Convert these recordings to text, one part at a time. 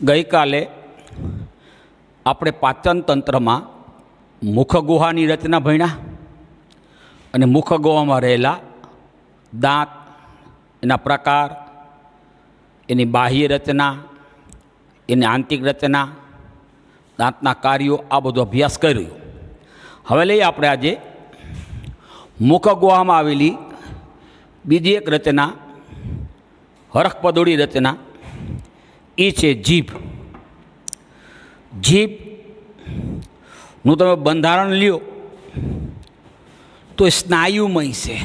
ગઈ કાલે આપણે પાચન તંત્રમાં મુખગુહાની રચના ભણ્યા અને મુખગુહામાં રહેલા દાંત, એના પ્રકાર, એની બાહ્ય રચના, એની આંતરિક રચના, દાંતના કાર્યો, આ બધો અભ્યાસ કર્યો. હવે લઈએ આપણે આજે મુખગુહામાં આવેલી બીજી એક રચના, હરખપદોળી રચના, એ છે જીભ. જીભનું તમે બંધારણ લ્યો તો સ્નાયુમય છે,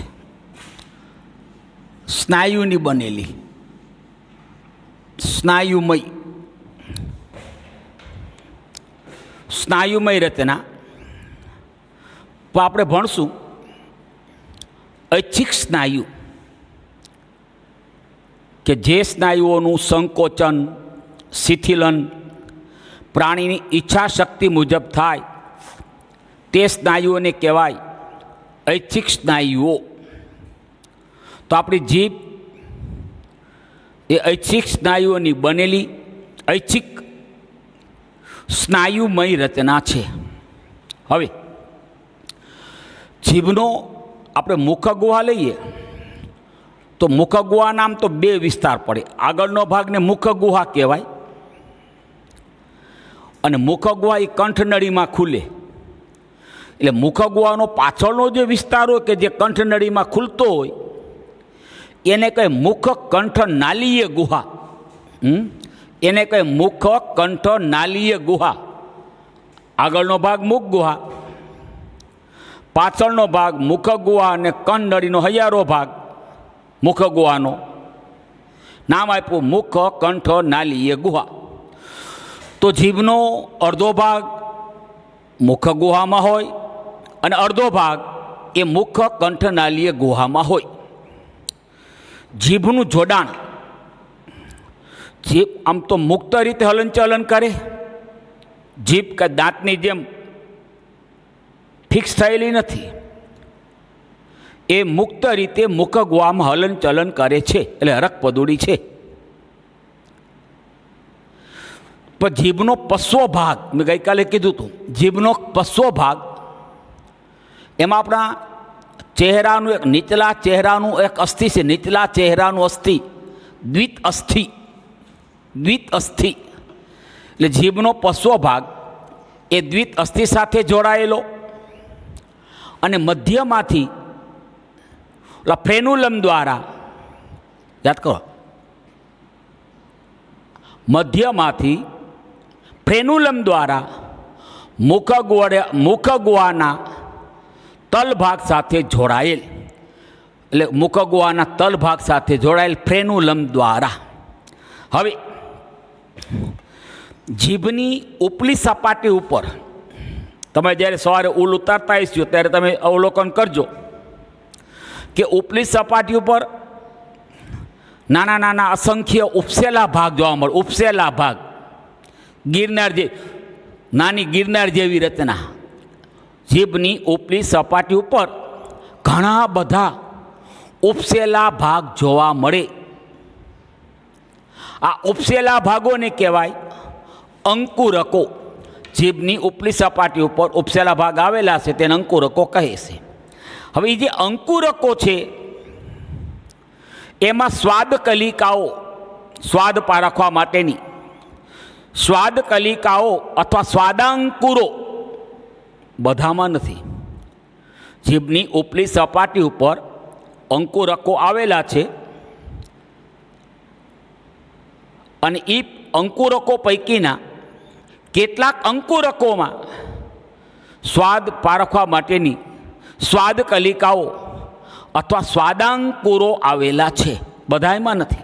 સ્નાયુની બનેલી, સ્નાયુમય રચના. તો આપણે ભણશું ઐચ્છિક સ્નાયુ, કે જે સ્નાયુઓનું સંકોચન, શિથિલન પ્રાણીની ઈચ્છા શક્તિ મુજબ થાય તે સ્નાયુઓને કહેવાય ઐચ્છિક સ્નાયુઓ. તો આપણી જીભ એ ઐચ્છિક સ્નાયુઓની બનેલી ઐચ્છિક સ્નાયુમય રચના છે. હવે જીભનો આપણે મુખગુહા લઈએ તો મુખગુહા નામ તો બે વિસ્તાર પડે. આગળનો ભાગને મુખગુહા કહેવાય અને મુખગુહા એ કંઠનળીમાં ખુલે. એટલે મુખગુહાનો પાછળનો જે વિસ્તાર હોય કે જે કંઠનળીમાં ખુલતો હોય એને કહે મુખ કંઠ નાલીય ગુહા. એને કહે મુખ કંઠ નાલીય ગુહા. આગળનો ભાગ મુખ ગુહા, પાછળનો ભાગ મુખગુહા અને કંઠનળીનો હૈયારો ભાગ મુખગુહાનો નામ આપ્યું મુખ કંઠ નાલીય ગુહા. તો જીભનો અડધો ભાગ મુખગુહામાં હોય અને અડધો ભાગ એ મુખ કંઠનાલીય ગુહામાં હોય. જીભનું જોડાણ, જીભ આમ તો મુક્ત રીતે હલનચલન કરે. જીભ કે દાંતની જેમ ફિક્સ થયેલી નથી, એ મુક્ત રીતે મુખગુહામાં હલનચલન કરે છે, એટલે હરખપદોળી છે. પણ જીભનો પશ્વ ભાગ, મેં ગઈકાલે કીધું હતું, જીભનો પશ્વ ભાગ એમાં આપણા ચહેરાનું એક નીચલા ચહેરાનું એક અસ્થિ છે, નીચલા ચહેરાનું અસ્થિ, દ્વિત અસ્થિ. એટલે જીભનો પશ્વ ભાગ એ દ્વિત અસ્થિ સાથે જોડાયેલો અને મધ્યમાંથી ફ્રેનુલમ દ્વારા, યાદ કરો, મધ્યમાંથી ફ્રેનુલમ દ્વારા મુખગુહાના તલભાગ સાથે જોડાયેલ, એટલે મુખગુહાના તલભાગ સાથે જોડાયેલ ફ્રેનુલમ દ્વારા. હવે જીભની ઉપલી સપાટી ઉપર તમે જ્યારે સવારે ઊલ ઉતારતા હશો ત્યારે તમે અવલોકન કરજો કે ઉપલી સપાટી ઉપર નાના નાના અસંખ્ય ઉપસેલા ભાગ જોવા મળે. ઉપસેલા ભાગ, ગિરનાર જે નાની ગિરનાર જેવી રચના. જીભની ઉપલી સપાટી ઉપર ઘણા બધા ઉપસેલા ભાગ જોવા મળે. આ ઉપસેલા ભાગોને કહેવાય અંકુરકો. જીભની ઉપલી સપાટી ઉપર ઉપસેલા ભાગ આવેલા છે તેને અંકુરકો કહે છે. હવે એ જે અંકુરકો છે એમાં સ્વાદ કલિકાઓ, સ્વાદ પારખવા માટેની સ્વાદ કલિકાઓ અથવા સ્વાદાંકુરો બધામાં નથી. જીભની ઉપલી સપાટી ઉપર અંકુરકો આવેલા છે અને એ અંકુરકો પૈકીના કેટલાક અંકુરકોમાં સ્વાદ પારખવા માટેની સ્વાદ કલિકાઓ અથવા સ્વાદાંકુરો આવેલા છે. બધામાં નથી,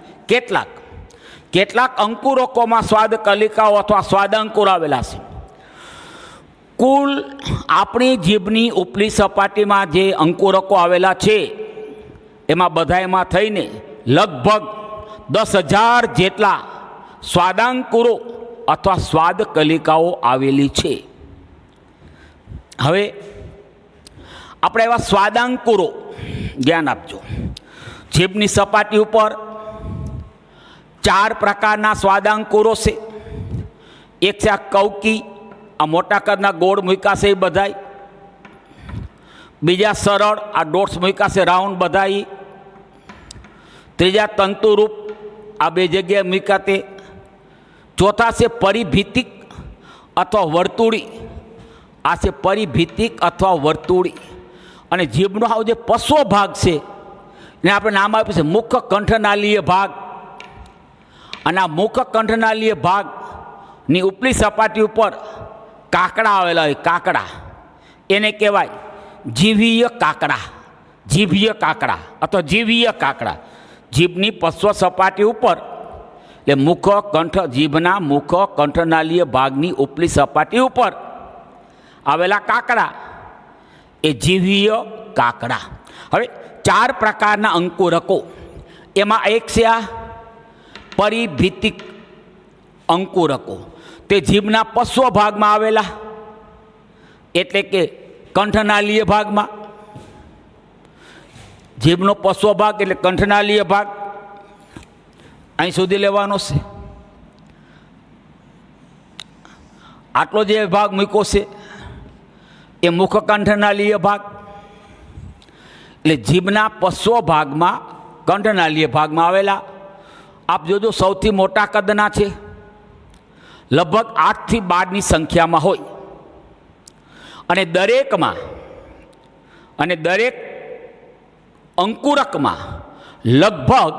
કેટલાક અંકુરકોમાં સ્વાદ કલિકાઓ અથવા સ્વાદાંકુરો આવેલા છે. કુલ આપણી જીભની ઉપલી સપાટીમાં જે અંકુરકો આવેલા છે એમાં બધામાં થઈને લગભગ 10,000 જેટલા સ્વાદાંકુરો અથવા સ્વાદ કલિકાઓ આવેલી છે. હવે આપણે એવા સ્વાદાંકુરો ધ્યાન આપજો. જીભની સપાટી ઉપર 4 પ્રકારના સ્વાદાંકુરો છે. એક છે આ કવકી, આ મોટા કદના ગોળ મૂક્યા છે એ બધાય. બીજા સરળ, આ ડોટ્સ મૂક્યા છે રાઉન્ડ બધાય. ત્રીજા તંતુરૂપ, આ બે જગ્યાએ મૂક્યા તે. ચોથા છે પરિભિતિક અથવા વર્તુળી, આ છે પરિભિતિક અથવા વર્તુળી. અને જીભનો આવો જે પશ્વ ભાગ છે એને આપણે નામ આપ્યું છે મુખ કંઠનાલીય ભાગ. અને આ મુખ કંઠનાલીય ભાગની ઉપલી સપાટી ઉપર કાકડા આવેલા હોય, કાકડા, એને કહેવાય જીવીય કાકડા. જીભીય કાકડા અથવા જીવીય કાકડા. જીભની પશ્વ સપાટી ઉપર એટલે મુખ કંઠ, જીભના મુખ કંઠનાલીય ભાગની ઉપલી સપાટી ઉપર આવેલા કાકડા એ જીવીય કાકડા. હવે 4 પ્રકારના અંકુરકો, એમાં એક છે આ પરિભિતિક અંકુરકો. તે જીભના પશ્વ ભાગમાં આવેલા, એટલે કે કંઠનાલીય ભાગમાં. જીભનો પશ્વ ભાગ એટલે કંઠનાલીય ભાગ અહીં સુધી લેવાનો છે. આટલો જે ભાગ મૂક્યો છે એ મુખ કંઠનાલીય ભાગ. એટલે જીભના પશ્વ ભાગમાં, કંઠનાલીય ભાગમાં આવેલા. આપ જોજો સૌથી મોટા કદના છે, લગભગ 8 થી 12ની સંખ્યામાં હોય. અને દરેક અંકુરકમાં લગભગ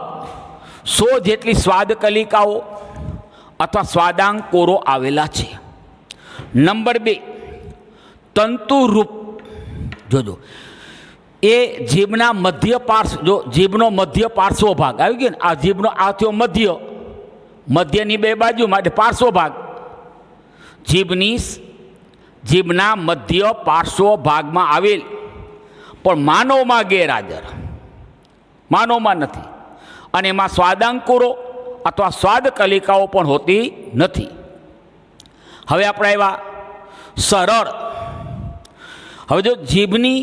100 જેટલી સ્વાદ કલિકાઓ અથવા સ્વાદાંકોરો આવેલા છે. નંબર 2, તંતુરૂપ. જોજો એ જીભના મધ્ય પાર્શ્વ, જો જીભનો મધ્ય પાર્શ્વ ભાગ આવી ગયો ને, આ જીભનો આ થયો મધ્યની 2 બાજુ માટે પાર્શ્વ ભાગ. જીભના મધ્ય પાર્શ્વ ભાગમાં આવેલ, પણ માનવમાં ગેરહાજર, માનવમાં નથી. અને એમાં સ્વાદાંકુરો અથવા સ્વાદ કલિકાઓ પણ હોતી નથી. હવે આપણે આવ્યા સરળ. હવે જો જીભની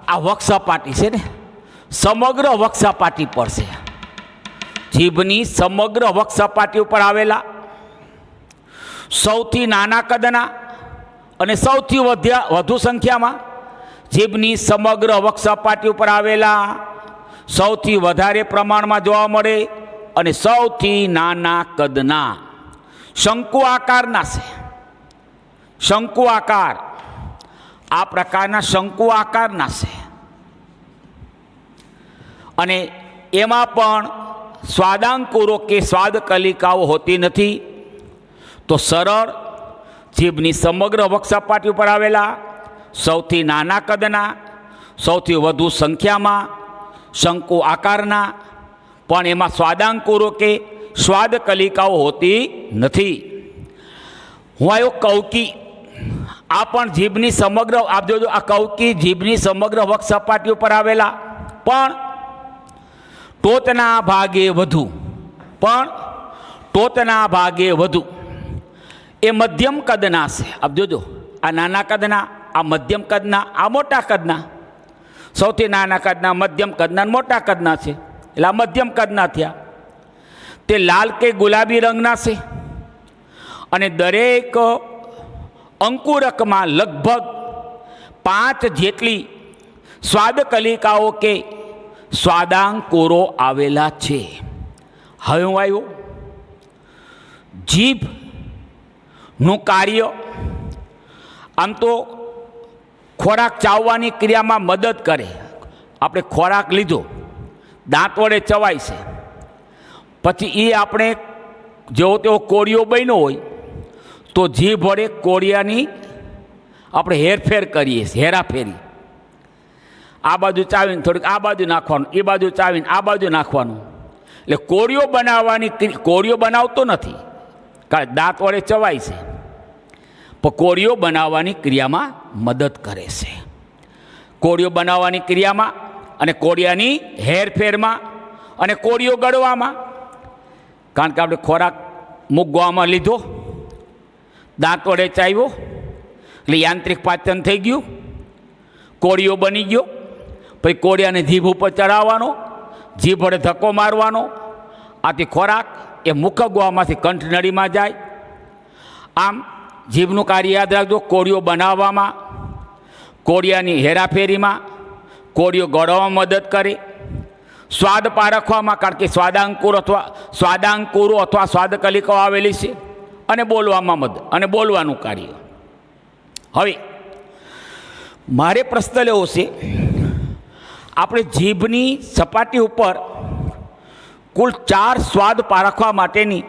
આ વક્ષસપાટી છે ને, સમગ્ર વક્ષસપાટી પર છે. જીભની સમગ્ર વક્ષસપાટી ઉપર આવેલા સૌથી નાના કદના અને સૌથી વધુ સંખ્યામાં, જીભની સમગ્ર વક્ષસપાટી ઉપર આવેલા સૌથી વધારે પ્રમાણમાં જોવા મળે અને સૌથી નાના કદના શંકુ આકારના છે. શંકુ આકાર, આ પ્રકારના શંકુ આકારના છે. અને એમાં પણ સ્વાદાંકુરો કે સ્વાદ કલિકાઓ હોતી નથી. તો સરળ, જીભની સમગ્ર વક્ષસપાટી ઉપર આવેલા સૌથી નાના કદના, સૌથી વધુ સંખ્યામાં શંકુ આકારના, પણ એમાં સ્વાદાંકુરો કે સ્વાદ કલિકાઓ હોતી નથી. હું આવ્યો કવકી. આ પણ જીભની સમગ્ર, આપ જોજો આ કવકી જીભની સમગ્ર વક્ષસપાટી ઉપર આવેલા, પણ ટોચના ભાગે વધુ, એ મધ્યમ કદના છે. આપ જોજો આ નાના કદના, આ મધ્યમ કદના, આ મોટા કદના. સૌથી નાના કદના, મધ્યમ કદના, મોટા કદના છે. એટલે આ મધ્યમ કદના થયા. તે લાલ કે ગુલાબી રંગના છે. અને દરેક અંકુરકમાં લગભગ 5 જેટલી સ્વાદ કલિકાઓ કે સ્વાદાંકોરો આવેલા છે. હવે હું આવ્યો જીભનું કાર્ય. આમ તો ખોરાક ચાવવાની ક્રિયામાં મદદ કરે. આપણે ખોરાક લીધો, દાંત વડે ચવાય છે, પછી એ આપણે જેવો તેવો કોળિયો બન્યો હોય તો જીભ વડે કોળિયાની આપણે હેરફેર કરીએ છીએ, હેરાફેરી. આ બાજુ ચાવીને થોડીક આ બાજુ નાખવાનું, એ બાજુ ચાવીને આ બાજુ નાખવાનું. એટલે કોળિયો બનાવતો નથી, કારણ દાંત વડે ચવાય છે, પણ કોળિયો બનાવવાની ક્રિયામાં મદદ કરે છે. કોળિયો બનાવવાની ક્રિયામાં અને કોળિયાની હેરફેરમાં અને કોળિયો ગળવામાં. કારણ કે આપણે ખોરાક મૂકવામાં લીધો, દાંત વડે ચાવ્યો, એટલે યાંત્રિક પાચન થઈ ગયું, કોળિયો બની ગયો. પછી કોળિયાને જીભ ઉપર ચડાવવાનો, જીભ વડે ધક્કો મારવાનો. આથી ખોરાક એ મુખ ગુહામાંથી કંઠનળીમાં જાય, આમ જીભનું કાર્ય યાદ રાખજો. કોળીઓ બનાવવામાં, કોળિયાની હેરાફેરીમાં, કોળીઓ ગળવામાં મદદ કરે, સ્વાદ પારખવામાં, કારણ કે સ્વાદાંકુરો અથવા સ્વાદકલિકાઓ આવેલી છે, અને બોલવામાં મદદ, અને બોલવાનું કાર્ય. હવે મારે પ્રશ્ન લેવો છે, આપણે જીભની સપાટી ઉપર કુલ 4 સ્વાદ પારખવા માટેની,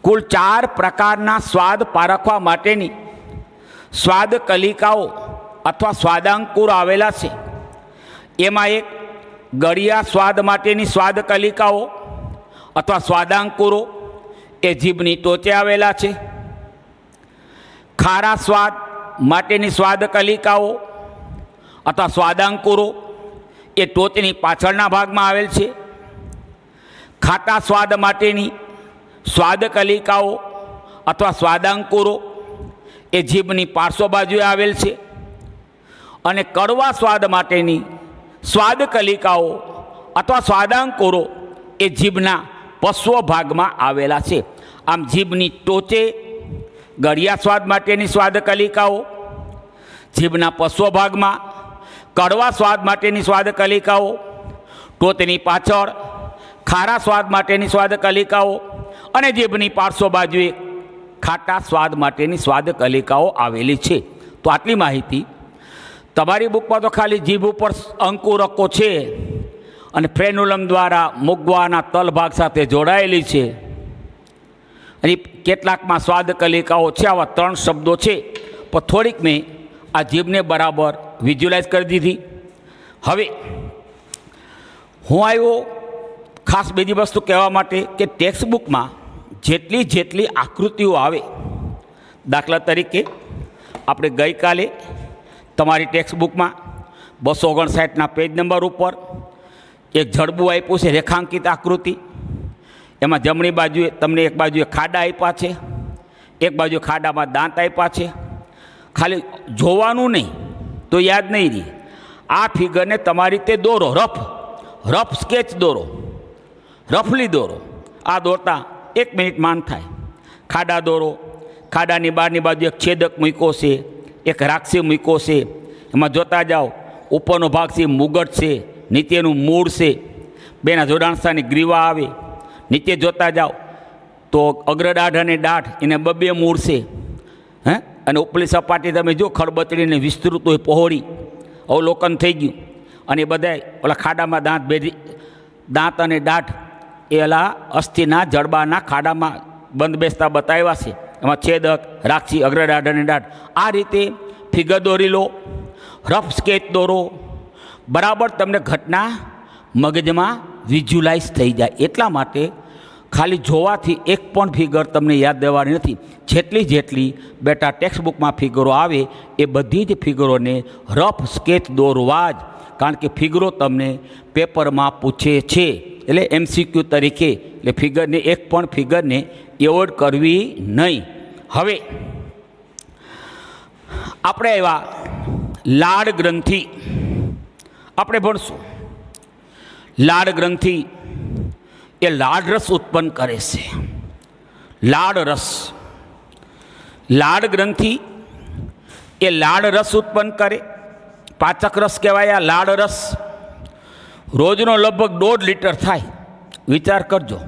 કુલ 4 પ્રકારના સ્વાદ પારખવા માટેની સ્વાદ કલિકાઓ અથવા સ્વાદાંકુરો આવેલા છે. એમાં એક ગળિયા સ્વાદ માટેની સ્વાદ કલિકાઓ અથવા સ્વાદાંકુરો એ જીભની ટોચે આવેલા છે. ખારા સ્વાદ માટેની સ્વાદ કલિકાઓ અથવા સ્વાદાંકુરો એ ટોચની પાછળના ભાગમાં આવેલ છે. ખાટા સ્વાદ માટેની સ્વાદ કલિકાઓ અથવા સ્વાદાંકુરો એ જીભની પાર્શ્વ બાજુએ આવેલ છે. અને કડવા સ્વાદ માટેની સ્વાદ કલિકાઓ અથવા સ્વાદાંકુરો એ જીભના પશ્વ ભાગમાં આવેલા છે. આમ જીભની ટોચે ગળિયા સ્વાદ માટેની સ્વાદ કલિકાઓ, જીભના પશ્વ ભાગમાં કડવા સ્વાદ માટેની સ્વાદ કલિકાઓ, ટોચની પાછળ ખારા સ્વાદ માટેની સ્વાદ કલિકાઓ, અને જીભની પાર્શ્વ બાજુએ ખાટા સ્વાદ માટેની સ્વાદ કલિકાઓ આવેલી છે. તો આટલી માહિતી તમારી બુકમાં તો ખાલી જીભ ઉપર અંકુરકો છે અને ફ્રેન્યુલમ દ્વારા મુગવાના તલભાગ સાથે જોડાયેલી છે. અને કેટલાકમાં સ્વાદ કલિકાઓ છે. આવા 3 શબ્દો છે, પણ થોડીક મેં આ જીભને બરાબર વિઝ્યુલાઇઝ કરી દીધી. હવે હું આવ્યો ખાસ બીજી વસ્તુ કહેવા માટે કે ટેક્સ્ટ બુકમાં જેટલી આકૃતિઓ આવે, દાખલા તરીકે આપણે ગઈકાલે તમારી ટેક્સ્ટ બુકમાં 259ના પેજ નંબર ઉપર એક જડબું આપ્યું છે, રેખાંકિત આકૃતિ. એમાં જમણી બાજુએ તમને એક બાજુએ ખાડા આપ્યા છે, એક બાજુ ખાડામાં દાંત આપ્યા છે. ખાલી જોવાનું નહીં તો યાદ નહીં રહે. આ ફિગરને તમારી રીતે દોરો, રફ સ્કેચ દોરો, રફલી દોરો. આ દોરતા 1 મિનિટ માંડ થાય. ખાડા દોરો, ખાડાની બહારની બાજુ એક છેદક મૂક્યો છે, એક રાક્ષી મૂક્યો છે. એમાં જોતા જાઓ, ઉપરનો ભાગ છે મુગટ છે, નીચેનું મૂળ છે, બેના જોડાણસાની ગ્રીવા આવે. નીચે જોતા જાઓ તો અગ્રદાઢ અને દાઢ એને 2 મૂળ છે. અને ઉપલી સપાટી તમે જો ખડબચડીને વિસ્તૃત હોય, પહોળી, અવલોકન થઈ ગયું. અને બધા ઓલા ખાડામાં દાંત અને દાઢ એ ઓલા અસ્થિના જડબાના ખાડામાં બંધ બેસતા બતાવ્યા છે. એમાં છેદક, રાક્ષી, અગ્રદાઢ અને દાઢ. આ રીતે ફિગર દોરી લો, રફ સ્કેચ દોરો. બરાબર તમને ઘટના મગજમાં વિઝ્યુલાઇઝ થઈ જાય. એટલા માટે ખાલી જોવાથી એક પણ ફિગર તમને યાદ રહેવાની નથી. જેટલી બેટા ટેક્સ્ટ બુકમાં ફિગરો આવે એ બધી જ ફિગરોને રફ સ્કેચ દોરવા જ, કારણ કે ફિગરો તમને પેપરમાં પૂછે છે. એટલે MCQ તરીકે, એટલે ફિગરને એક પણ ફિગરને એવોર્ડ કરવી નહીં. હવે આપણે એવા લાળ ગ્રંથિ આપણે ભણશું. લાળ ગ્રંથિ એ લાળરસ ઉત્પન્ન કરે છે. લાળ ગ્રંથિ એ લાળરસ ઉત્પન્ન કરે. પાચક રસ કહેવાય આ લાળરસ. રોજનો લગભગ 1.5 લીટર થાય. વિચાર કરજો,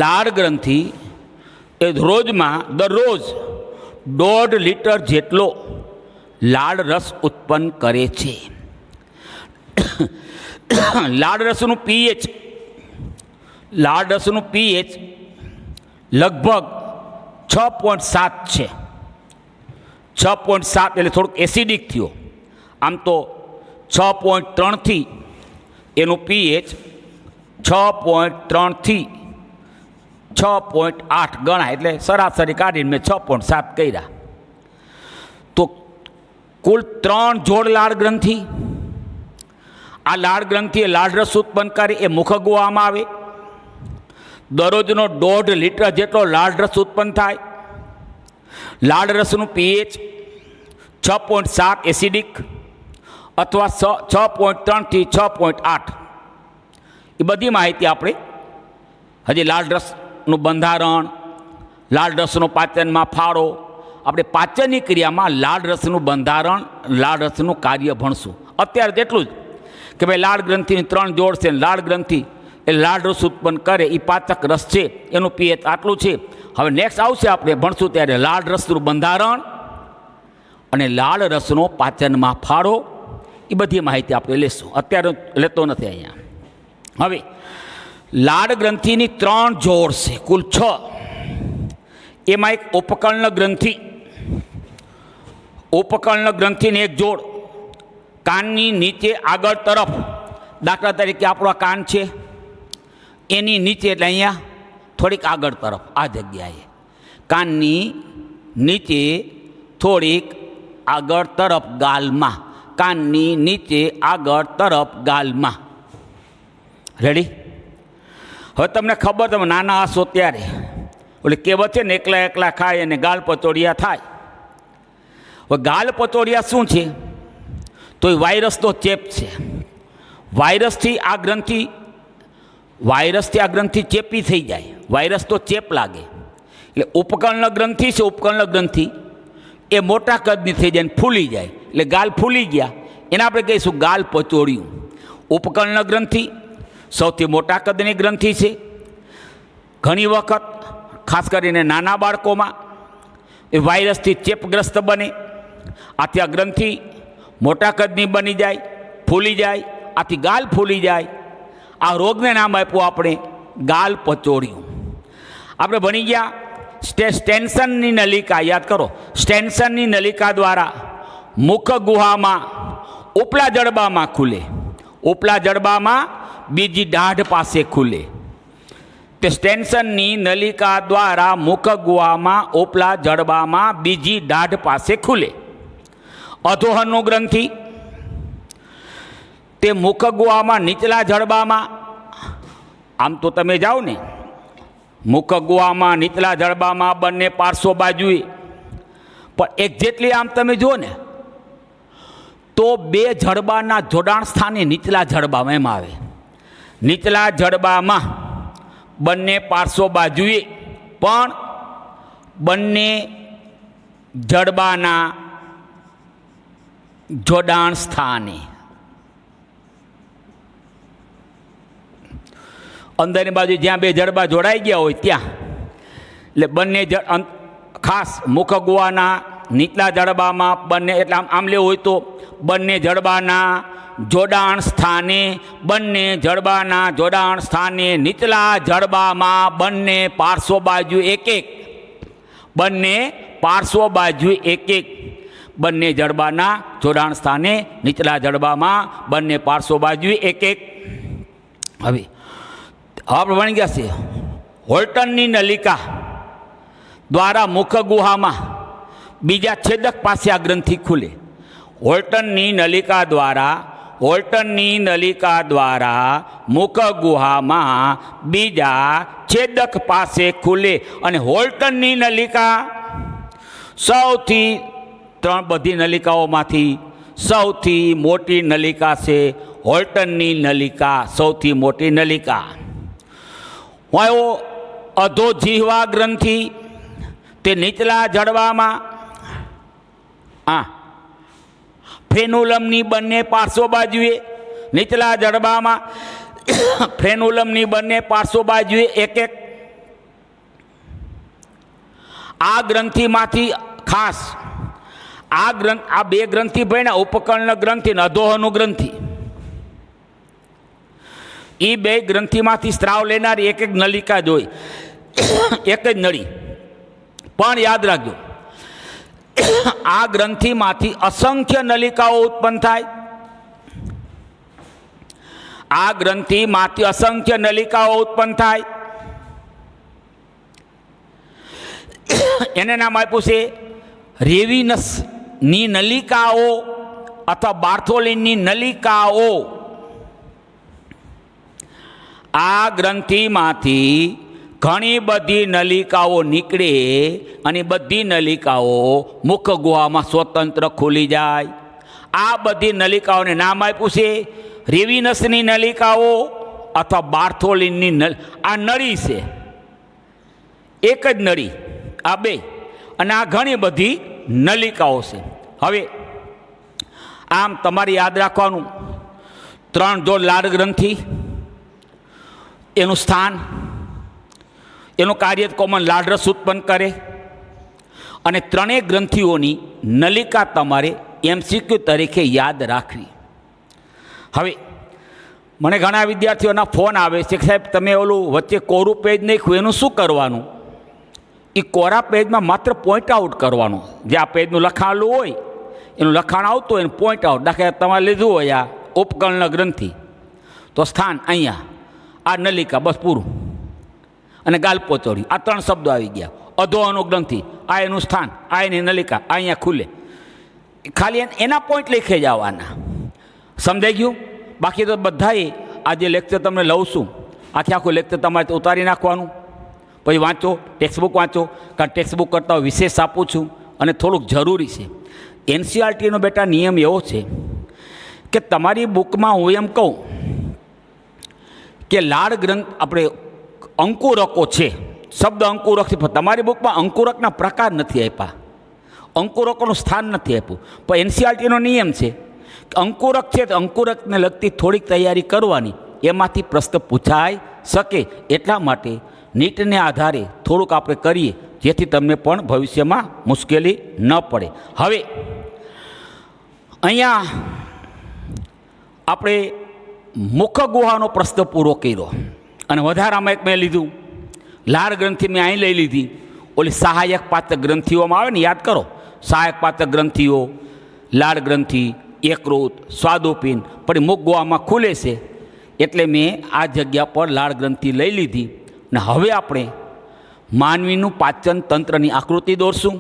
લાળ ગ્રંથિ એ દરરોજ 1.5 લીટર જેટલો લાળરસ ઉત્પન્ન કરે છે. લાળરસનું pH લગભગ 6.7 છે. 6.7 એટલે થોડુંક એસિડિક થયો. આમ તો 6.3 થી એનું pH 6.3 થી 6.8 ગણાય. એટલે સરાસરી કાઢીને મેં 6.7 કર્યા. તો કુલ 3 જોડ લાળ ગ્રંથિ. આ લાળ ગ્રંથિ એ લાળરસ ઉત્પન્ન કરે. એ મુખગુવામાં આવે. દરરોજનો 1.5 લીટર જેટલો લાળરસ ઉત્પન્ન થાય. લાળરસનું pH 6.7 એસિડિક અથવા 6.3 થી 6.8. એ બધી માહિતી આપણે હજી લાળરસનું બંધારણ, લાળ રસનો પાચનમાં ફાળો. આપણે પાચનની ક્રિયામાં લાળ રસનું બંધારણ, લાળ રસનું કાર્ય ભણશું. અત્યારે તેટલું જ કે ભાઈ લાળ ગ્રંથિની 3 જોડ છે. લાળ ગ્રંથિ એ લાળ રસ ઉત્પન્ન કરે, એ પાચક રસ છે, એનું પીએચ આટલું છે. હવે નેક્સ્ટ આવશે આપણે ભણશું ત્યારે લાળ રસનું બંધારણ અને લાળ રસનો પાચનમાં ફાળો, એ બધી માહિતી આપણે લેશું. અત્યારે લેતો નથી અહીંયા. હવે લાળ ગ્રંથિની 3 જોડ છે, કુલ 6. એમાં એક ઉપકર્ણ ગ્રંથિ, ઉપકર્ણ ગ્રંથિની એક જોડ કાનની નીચે આગળ તરફ. દાખલા તરીકે આપણો કાન છે, એની નીચે એટલે અહીંયા થોડીક આગળ તરફ, આ જગ્યાએ કાનની નીચે થોડીક આગળ તરફ ગાલમાં, કાનની નીચે આગળ તરફ ગાલમાં. રેડી? હવે તમને ખબર, તમે નાના હશો ત્યારે ઓલી કહેવત છે ને, એકલા એકલા ખાય અને ગાલ પચોડિયા થાય. હવે ગાલ પચોડિયા શું છે? તો એ વાયરસનો ચેપ છે. વાયરસથી આ ગ્રંથિ ચેપી થઈ જાય, વાયરસ તો ચેપ લાગે. એટલે ઉપકર્ણ ગ્રંથિ છે, ઉપકર્ણ ગ્રંથિ એ મોટા કદની થઈ જાય, ફૂલી જાય. એટલે ગાલ ફૂલી ગયા, એને આપણે કહીશું ગાલ પચોડ્યું. ઉપકર્ણ ગ્રંથિ સૌથી મોટા કદની ગ્રંથિ છે. ઘણી વખત ખાસ કરીને નાના બાળકોમાં એ વાયરસથી ચેપગ્રસ્ત બને, આથી આ ગ્રંથિ મોટા કદની બની જાય, ફૂલી જાય, આથી ગાલ ફૂલી જાય. આ રોગને નામ આપ્યું આપણે ગાલ પચોડ્યું. આપણે ભણી ગયા સ્ટેન્સનની નલિકા, યાદ કરો. સ્ટેન્સનની નલિકા દ્વારા મુખ ગુહામાં ઉપલા જડબામાં ખુલે, ઉપલા જડબામાં બીજી દાઢ પાસે ખુલે. તે સ્ટેન્સનની નલિકા દ્વારા મુખ ગુહામાં ઉપલા જડબામાં બીજી દાઢ પાસે ખુલે. અધોહનનું ગ્રંથિ તે મુખ ગુહામાં નીચલા જડબામાં, આમ તો તમે જાઓ ને મુખ ગુહામાં નીચલા જડબામાં બંને પાર્શ્વ બાજુએ, પણ એક જેટલી આમ તમે જુઓ ને તો 2 જડબાના જોડાણ સ્થાને નીચલા જડબામાં એમ આવે. નીચલા જડબામાં બંને પાર્શ્વ બાજુએ પણ બંને જડબાના જોડાણ સ્થાને, અંદરની બાજુ જ્યાં 2 જડબા જોડાઈ ગયા હોય ત્યાં. એટલે બંને ખાસ મુખ ગુહાના નીચલા જડબામાં બંને, એટલે આમ લેવું હોય તો બંને જડબાના જોડાણ સ્થાને, બંને જડબાના જોડાણ સ્થાને નીચલા જડબામાં બંને પાર્શ્વ બાજુ એક એક, બંને પાર્શ્વ બાજુ એક એક, બંને જડબાના જોડાણ સ્થાને નીચલા જડબામાં બંને પાર્શ્વ બાજુ એક એક. હવે આપણે ભણી ગયા છે હોલ્ટનની નલિકા દ્વારા મુખ ગુહામાં બીજા છેદક પાસે આ ગ્રંથિ ખુલે. હોલ્ટનની નલિકા દ્વારા મુખ ગુહામાં બીજા છેદક પાસે ખુલે. અને હોલ્ટનની નલિકા સૌથી બધી નલિકાઓમાંથી સૌથી મોટી નલિકા છે. હોલ્ટનની નલિકા સૌથી મોટી નલિકા. અધોજીહવા ગ્રંથિ તે નીચલા જડબામાં ફ્રેનુલમની બંને પાર્શ્વ બાજુએ, નીચલા જડબામાં ફ્રેનુલમની બંને પાર્શ્વ બાજુએ એક એક. આ ગ્રંથિમાંથી ખાસ આ 2 ગ્રંથિ ભણ્યા, ઉપકર્ણ ગ્રંથિ અને અધોહનું ગ્રંથિ. એ 2 ગ્રંથિમાંથી સ્ત્રાવ લેનારી એક એક નલિકા જોઈ, એક જ નળી. પણ યાદ રાખજો, આ ગ્રંથિમાંથી અસંખ્ય નલિકાઓ ઉત્પન્ન થાય. આ ગ્રંથિમાંથી અસંખ્ય નલિકાઓ ઉત્પન્ન થાય. એને નામ આપ્યું છે રેવિનસની નલિકાઓ અથવા બાર્થોલિનની નલિકાઓ. આ ગ્રંથિમાંથી ઘણી બધી નલિકાઓ નીકળે અને બધી નલિકાઓ મુખ ગુહામાં સ્વતંત્ર ખુલી જાય. આ બધી નલિકાઓને નામ આપ્યું છે રેવિનસની નલિકાઓ અથવા બાર્થોલિનની આ નળી છે, એક જ નળી. આ બે, અને આ ઘણી બધી નલિકાઓ છે. હવે આમ તમારે યાદ રાખવાનું, 3 જો લાળ ગ્રંથિ, એનું સ્થાન, એનું કાર્ય કોમન લાળરસ ઉત્પન્ન કરે, અને 3 ગ્રંથિઓની નલિકા તમારે MCQ તરીકે યાદ રાખવી. હવે મને ઘણા વિદ્યાર્થીઓના ફોન આવે છે કે સાહેબ તમે ઓલું વચ્ચે કોરું પેજ નાખ્યું એનું શું કરવાનું? એ કોરા પેજમાં માત્ર પોઈન્ટ આઉટ કરવાનું, જે આ પેજનું લખાણેલું હોય એનું લખાણ આવતું હોય એને પોઈન્ટ આઉટ. દાખલા તમારે લીધું હોય આ ઉપકર્ણ ગ્રંથિ, તો સ્થાન અહીંયા, આ નલિકા, બસ પૂરું. અને ગાલપોચોડી, આ 3 શબ્દો આવી ગયા. અધોઅનુ ગ્રંથિ, આ એનું સ્થાન, આ એની નલિકા, આ અહીંયા ખુલે. ખાલી એના પોઈન્ટ લખી જવાના. સમજાઈ ગયું? બાકી તો બધાએ આ જે લેક્ચર તમને લઉં છું, આખું લેક્ચર તમારે ઉતારી નાખવાનું, પછી વાંચો, ટેક્સ્ટબુક વાંચો, કારણ ટેક્સ્ટબુક કરતાં વિશેષ આપું છું અને થોડુંક જરૂરી છે. NCERTનો બેટા નિયમ એવો છે કે તમારી બુકમાં હું એમ કહું કે લાળ ગ્રંથ આપણે અંકુરકો છે, શબ્દ અંકુરક છે, પણ તમારી બુકમાં અંકુરકના પ્રકાર નથી આપ્યા, અંકુરકોનું સ્થાન નથી આપ્યું. પણ NCERTનો નિયમ છે કે અંકુરક છે તો અંકુરકને લગતી થોડીક તૈયારી કરવાની, એમાંથી પ્રશ્ન પૂછાઈ શકે. એટલા માટે નીટને આધારે થોડુંક આપણે કરીએ, જેથી તમને પણ ભવિષ્યમાં મુશ્કેલી ન પડે. હવે અહીંયા આપણે મુખ ગુહાનો પ્રશ્ન પૂરો કર્યો, અને વધારામાં એક મેં લીધું લાળ ગ્રંથિ, મેં અહીં લઈ લીધી. ઓલી સહાયક પાત્ર ગ્રંથિઓમાં આવે ને, યાદ કરો, સહાયક પાત્ર ગ્રંથિઓ, લાળ ગ્રંથિ, યકૃત, સ્વાદુપિન, પણ મુખ ગુહામાં ખુલે છે એટલે મેં આ જગ્યા પર લાળ ગ્રંથિ લઈ લીધી. ને હવે આપણે માનવીનું પાચન તંત્રની આકૃતિ દોરશું,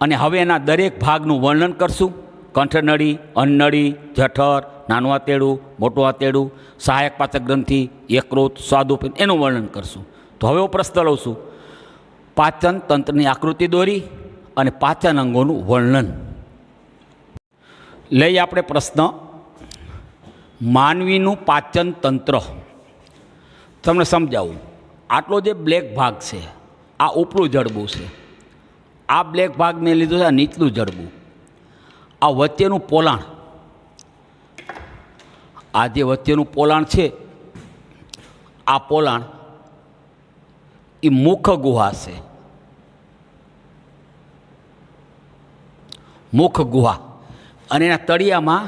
અને હવે એના દરેક ભાગનું વર્ણન કરશું. કંઠનળી, અન્નળી, જઠર, નાનું આંતરડું, મોટું આંતરડું, સહાયક પાચક ગ્રંથિ, યકૃત, સ્વાદુપિંડ, એનું વર્ણન કરશું. તો હવે હું પ્રશ્ન લઉં છું, પાચન તંત્રની આકૃતિ દોરી અને પાચન અંગોનું વર્ણન. લઈ આપણે પ્રશ્ન, માનવીનું પાચન તંત્ર. તમને સમજાવું, આટલો જે બ્લેક ભાગ છે આ ઉપલું જડબું છે, આ બ્લેક ભાગ મેં લીધું છે આ નીચલું જડબું, આ વચ્ચેનું પોલાણ, આ જે વચ્ચેનું પોલાણ છે આ પોલાણ એ મુખ ગુહા છે. મુખ ગુહા, અને એના તળિયામાં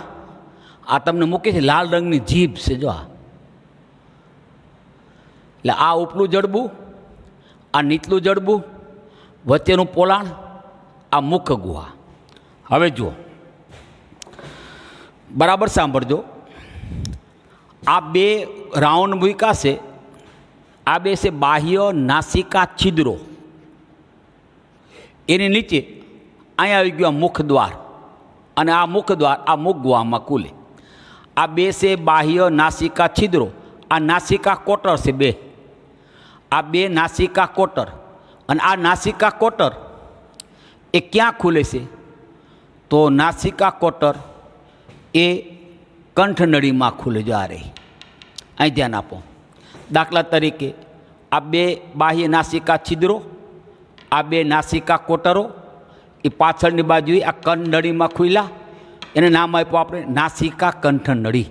આ તમને મૂકે છે લાલ રંગની જીભ છે. જો એટલે આ ઉપલું જડબું, આ નીચલું જડબું, વચ્ચેનું પોલાણ, આ મુખ ગુહા. હવે જુઓ, બરાબર સાંભળજો, આ 2 રાઉન્ડ મૂક્યા છે, આ 2 છે બાહ્ય નાસિકા છિદ્રો. એની નીચે અહીંયા આવી ગયું મુખ દ્વાર, અને આ મુખ દ્વાર આ મુખ ગુહામાં ખુલે. આ 2 છે બાહ્ય નાસિકા છિદ્રો, આ નાસિકા કોટર છે 2, આ 2 નાસિકા કોટર. અને આ નાસિકા કોટર એ ક્યાં ખુલે છે? તો નાસિકા કોટર એ કંઠનળીમાં ખુલે. જો આ રહી, અહીં ધ્યાન આપો. દાખલા તરીકે આ 2 બાહ્ય નાસિકા છિદ્રો, આ 2 નાસિકા કોટરો એ પાછળની બાજુએ આ કંઠનળીમાં ખુલ્યા, એને નામ આપ્યું આપણે નાસિકા કંઠનળી.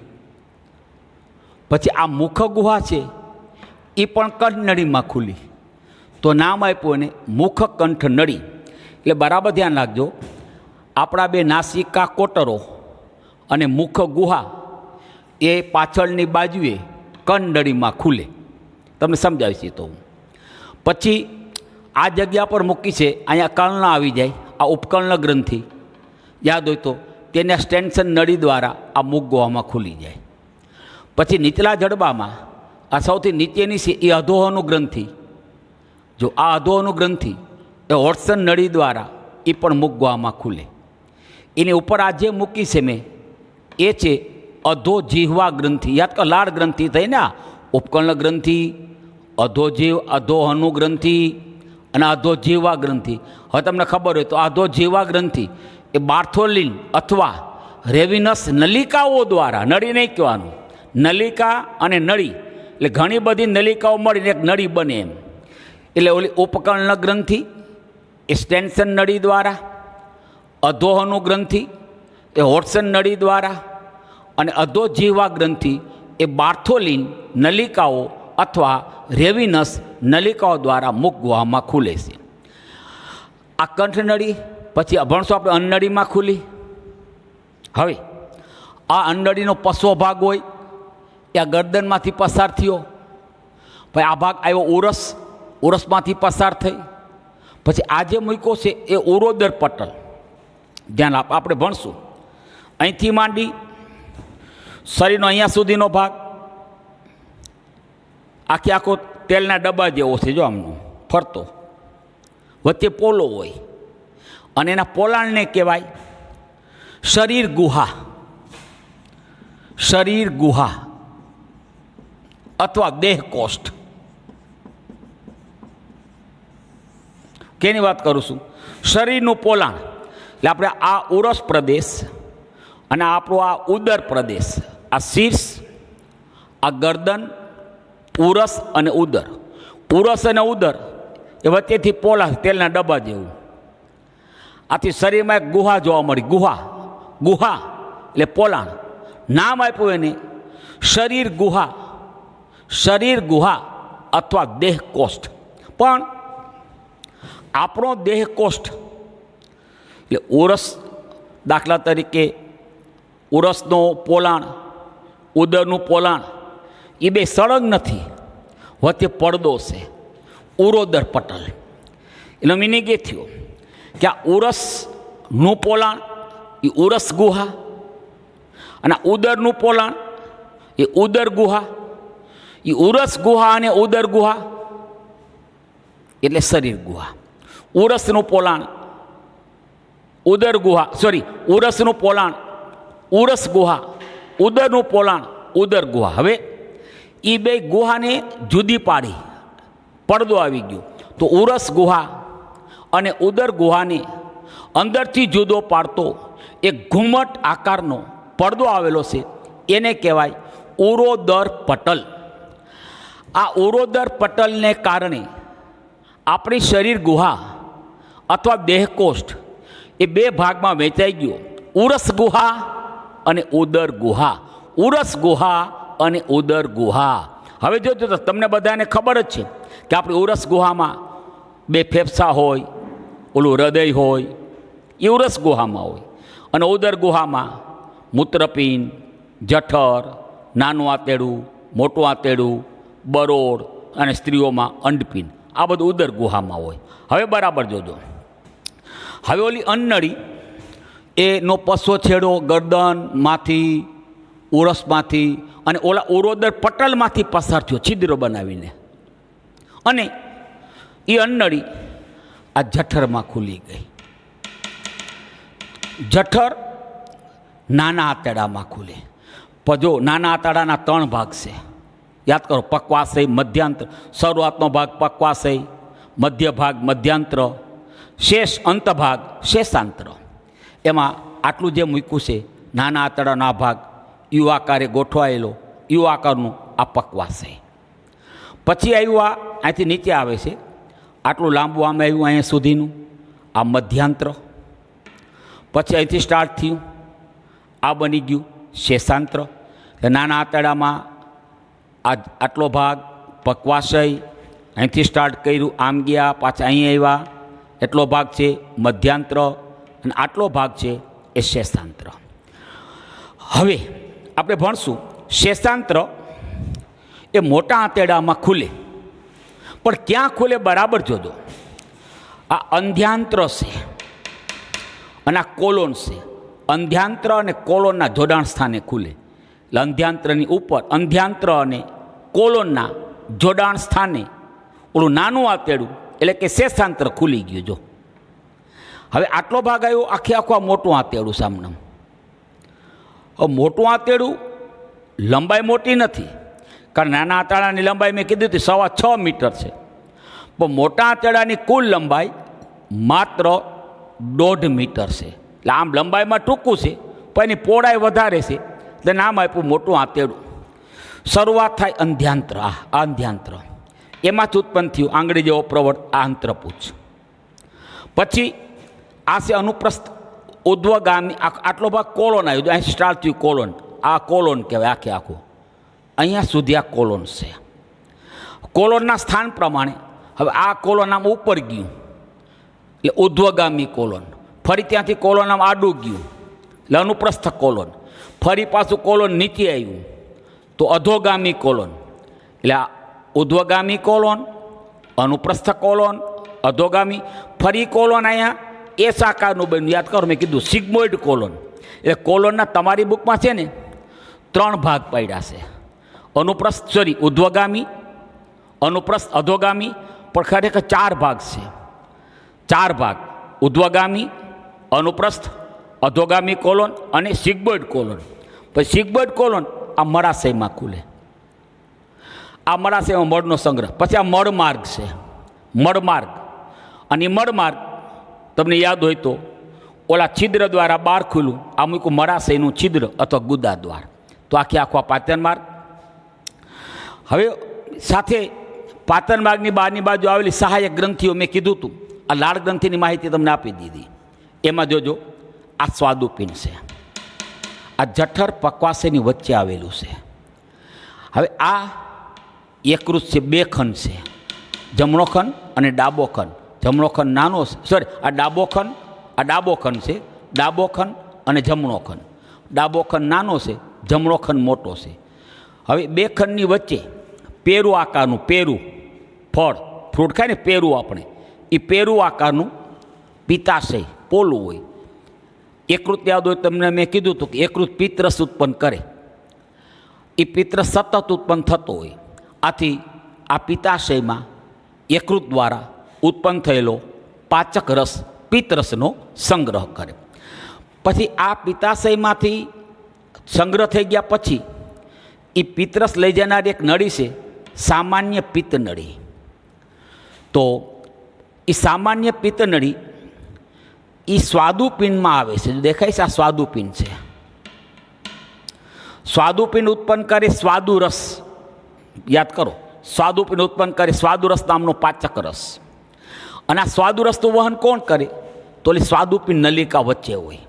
પછી આ મુખ ગુહા છે એ પણ કંઠનળીમાં ખુલી, તો નામ આપ્યું એને મુખ કંઠનળી. એટલે બરાબર ધ્યાન રાખજો, આપણા 2 નાસિકા કોટરો અને મુખ ગુહા એ પાછળની બાજુએ કંઠનળીમાં ખુલે. તમને સમજાવી છે. તો પછી આ જગ્યા પર મૂકી છે, અહીંયા કર્ણ આવી જાય, આ ઉપકર્ણ ગ્રંથિ યાદ હોય તો તેને સ્ટેન્શન નળી દ્વારા આ મુખ ગુહામાં ખુલી જાય. પછી નીચલા જડબામાં આ સૌથી નીચેની છે એ અધોહનુ ગ્રંથિ. જો આ અધોહનુ ગ્રંથિ એ હોર્સન નળી દ્વારા એ પણ મુખ ગુહામાં ખુલે. એની ઉપર આ જે મૂકી છે મેં એ છે અધો જીહવા ગ્રંથિ. યાદ કરો, લાળ ગ્રંથિ થઈને આ ઉપકર્ણ ગ્રંથિ, અધોહનુ ગ્રંથિ અને અધોજીહવા ગ્રંથિ. હવે તમને ખબર હોય તો અધોજીહવા ગ્રંથિ એ બાર્થોલિન અથવા રેવિનસ નલિકાઓ દ્વારા, નળી નહીં કહેવાનું, નલિકા અને નળી એટલે ઘણી બધી નલિકાઓ મળીને એક નળી બને એમ. એટલે ઓલી ઉપકર્ણ ગ્રંથિ એ સ્ટેન્સન નળી દ્વારા, અધોહનુ ગ્રંથિ એ હોર્સન નળી દ્વારા અને અધોજીહવા ગ્રંથિ એ બાર્થોલિન નલિકાઓ અથવા રેવિનસ નલિકાઓ દ્વારા મુખ ગુહામાં ખુલે છે. આ કંઠનળી પછી ભણશો આપણે અન્નળીમાં ખુલી. હવે આ અન્નળીનો પસવો ભાગ હોય એ આ ગરદનમાંથી પસાર થયો, પછી આ ભાગ આવ્યો ઉરસ, ઉરસમાંથી પસાર થઈ, પછી આ જે મૂક્યો છે એ ઉરોદર પટલ. ધ્યાન આપણે ભણશું. અહીંથી માંડી શરીરનો અહીંયા સુધીનો ભાગ આખો તેલના ડબ્બા જેવો છે, જો આમનો ફરતો, વચ્ચે પોલો હોય અને એના પોલાણને કહેવાય શરીર ગુહા. શરીર ગુહા અથવા દેહ કોષ્ઠ. કેની વાત કરું છું? શરીરનું પોલાણ. એટલે આપણે આ ઉરસ પ્રદેશ અને આપણો આ ઉદર પ્રદેશ, આ શીર્ષ, આ ગરદન, ઉરસ અને ઉદર. ઉરસ અને ઉદર એ વચ્ચેથી પોલા તેલના ડબ્બા જેવું. આથી શરીરમાં એક ગુહા જોવા મળી. ગુહા, ગુહા એટલે પોલાણ. નામ આપ્યું એને શરીર ગુહા, શરીર ગુહા અથવા દેહ કોષ્ઠ. પણ આપણો દેહ કોષ્ઠ એટલે ઉરસ, દાખલા તરીકે ઉરસનો પોલાણ, ઉદરનું પોલાણ એ બે સળંગ નથી, વચ્ચે પડદો છે, ઉરોદર પટલ. એનો મિનિંગ એ થયો કે આ ઉરસનું પોલાણ એ ઉરસ ગુહા અને ઉદરનું પોલાણ એ ઉદર ગુહા. એ ઉરસ ગુહા અને ઉદર ગુહા એટલે શરીર ગુહા. ઉરસનું પોલાણ ઉદર ગુહા, ઉરસનું પોલાણ ઉરસ ગુહા, ઉદરનું પોલાણ ઉદર ગુહા. હવે એ બે ગુહાને જુદી પાડી પડદો આવી ગયો, તો ઉરસ ગુહા અને ઉદર ગુહાને અંદરથી જુદો પાડતો એક ઘુમટ આકારનો પડદો આવેલો છે, એને કહેવાય ઉરોદર પટલ. આ ઉરોદર પટલને કારણે આપણી શરીર ગુહા અથવા દેહકોષ્ઠ એ બે ભાગમાં વહેંચાઈ ગયો, ઉરસ ગુહા અને ઉદર ગુહા. ઉરસ ગુહા અને ઉદર ગુહા. હવે જોજો તો તમને બધાને ખબર જ છે કે આપણી ઉરસ ગુહામાં બે ફેફસા હોય, ઓલું હૃદય હોય, એ ઉરસ ગુહામાં હોય, અને ઉદર ગુહામાં મૂત્રપિંડ, જઠર, નાનું આંતરડું, મોટું આંતરડું, બરોળ અને સ્ત્રીઓમાં અંડપિંડ, આ બધું ઉદર ગુહામાં હોય. હવે બરાબર જોજો. હવે ઓલી અન્નળી એનો પસો છેડો ગરદનમાંથી, ઉરસમાંથી અને ઓલા ઉરોદર પટલમાંથી પસાર થયો છિદ્રો બનાવીને, અને એ અન્નળી આ જઠરમાં ખુલી ગઈ. જઠર નાના આંતરડામાં ખુલે. જો નાના આંતરડાના 3 ભાગ છે, યાદ કરો: પક્વાશય, મધ્યાંત્ર. શરૂઆતનો ભાગ પક્વાશય, મધ્ય ભાગ મધ્યાંત્ર, શેષ અંતભાગ શેષાંત્ર. એમાં આટલું જે મૂક્યું છે નાના આંતરડાનો આ ભાગ યુ આકારે ગોઠવાયેલો, યુ આકારનું આ પક્વાશય. પછી આવ્યું આ અહીંથી નીચે આવે છે આટલું લાંબુ, આમ આવ્યું અહીંયા સુધીનું આ મધ્યાંત્ર. પછી અહીંથી સ્ટાર્ટ થયું, આ બની ગયું શેષાંત્ર. નાના આંતરડામાં આટલો ભાગ પક્વાશય, અહીંથી સ્ટાર્ટ કર્યું, આમ ગયા, પાછા અહીં આવ્યા, એટલો ભાગ છે મધ્યાંત્ર, અને આટલો ભાગ છે એ શેષાંત્ર. હવે આપણે ભણશું શેષાંત્ર એ મોટા આંતરડામાં ખુલે, પણ ક્યાં ખુલે બરાબર જોજો. આ અંધ્યાંત્ર છે અને આ કોલોન છે. અંધ્યાંત્ર અને કોલોનના જોડાણ સ્થાને ખુલે. એટલે અંધ્યાંત્રની ઉપર, અંધ્યાંત્ર અને કોલોનના જોડાણ સ્થાને ઓલું નાનું આંતરડું એટલે કે શેષાંત્ર ખુલી ગયું. જો હવે આટલો ભાગ આવ્યો, આખું મોટું આંતરડું સામને. હવે મોટું આંતરડું લંબાઈ મોટી નથી, કારણ નાના આંતરડાની લંબાઈ મેં કીધું હતી 6.25 મીટર છે, પણ મોટા આંતરડાની કુલ લંબાઈ માત્ર 1.5 મીટર છે. એટલે આમ લંબાઈમાં ટૂંકું છે, પણ એની પહોળાઈ વધારે છે, એટલે નામ આપ્યું મોટું આંતરડું. શરૂઆત થાય અંધ્યાંત્ર. આ અંધ્યાંત્ર એમાંથી ઉત્પન્ન થયું આંગળી જેવો પ્રવર્ત આ આંત્રપુચ્છ. પછી આ છે અનુપ્રસ્થ ઉદ્વગામી, આટલો ભાગ કોલોન આવ્યો, અહીં સ્ટાર્ટ થયું કોલોન, આ કોલોન કહેવાય આખે આખું, અહીંયા સુધી આ કોલોન છે. કોલોનના સ્થાન પ્રમાણે હવે આ કોલોન આમ ઉપર ગયું એટલે ઉદ્વગામી કોલોન, ફરી ત્યાંથી કોલોન આમ આડું ગયું એટલે અનુપ્રસ્થ કોલોન, ફરી પાછું કોલોન નીચે આવ્યું તો અધોગામી કોલોન, એટલે આ ઉદ્વગામી કોલોન, અનુપ્રસ્થ કોલોન, અધોગામી, ફરી કોલોન અહીંયા એ આકારનું બન્યું. યાદ કરો, મેં કીધું સિગ્મોઇડ કોલોન. એટલે કોલોનના તમારી બુકમાં છે ને 3 ભાગ પાડ્યા છે, અનુપ્રસ્થ ઉદ્વગામી, અનુપ્રસ્થ, અધોગામી, પણ ખરેખર 4 ભાગ છે. 4 ભાગ: ઉદ્વગામી, અનુપ્રસ્થ, અધોગામી કોલોન અને સિગ્મોઇડ કોલોન. પછી સિગ્મોઇડ કોલોન આ મળાશયમાં ખુલે, આ મળાશયમાં મળનો સંગ્રહ. પછી આ મળમાર્ગ છે, મળમાર્ગ. અને મળમાર્ગ તમને યાદ હોય તો ઓલા છિદ્ર દ્વારા બહાર ખુલ્યું, આ મૂકું મળાશયનું છિદ્ર અથવા ગુદા દ્વાર. તો આખે આખો આ પાચન માર્ગ. હવે સાથે પાચન માર્ગની બહારની બાજુ આવેલી સહાયક ગ્રંથિઓ મેં કીધું હતું, આ લાળ ગ્રંથિની માહિતી તમને આપી દીધી. એમાં જોજો આ સ્વાદુપિંડ છે, આ જઠર પક્વાશયની વચ્ચે આવેલું છે. હવે આ એકૃત છે, 2 ખંડ છે, જમણો ખંડ અને ડાબો ખંડ. જમણો ખંડ નાનો છે, સોરી આ ડાબો ખંડ છે, ડાબો ખંડ અને જમણો ખંડ. ડાબો ખંડ નાનો છે, જમણો ખંડ મોટો છે. હવે 2 ખંડની વચ્ચે પેરું આકારનું, પેરું ફળ ફ્રૂટ ખાય ને પેરું, આપણે એ પેરું આકારનું પિત્તાશય પોલું હોય. એકૃત યાદ હોય તમને મેં કીધું હતું કે એકૃત પિત્તરસ ઉત્પન્ન કરે, એ પિત્તરસ સતત ઉત્પન્ન થતો હોય. આથી આ પિત્તાશયમાં એકૃત દ્વારા ઉત્પન્ન થયેલો પાચક રસ પિત્તરસનો સંગ્રહ કરે. પછી આ પિત્તાશયમાંથી સંગ્રહ થઈ ગયા પછી એ પિત્તરસ લઈ જનાર એક નળી છે, સામાન્ય પિત્ત નળી. તો એ સામાન્ય પિત્ત નળી એ સ્વાદુપિંડમાં આવે છે. દેખાય છે, આ સ્વાદુપિંડ છે. સ્વાદુપિંડ ઉત્પન્ન કરે સ્વાદુરસ. યાદ કરો, સ્વાદુપિંડ ઉત્પન્ન કરે સ્વાદુરસ નામનો પાચક રસ. અને આ સ્વાદુરસનું વહન કોણ કરે? તો એટલે સ્વાદુપિંડ નલિકા વચ્ચે હોય.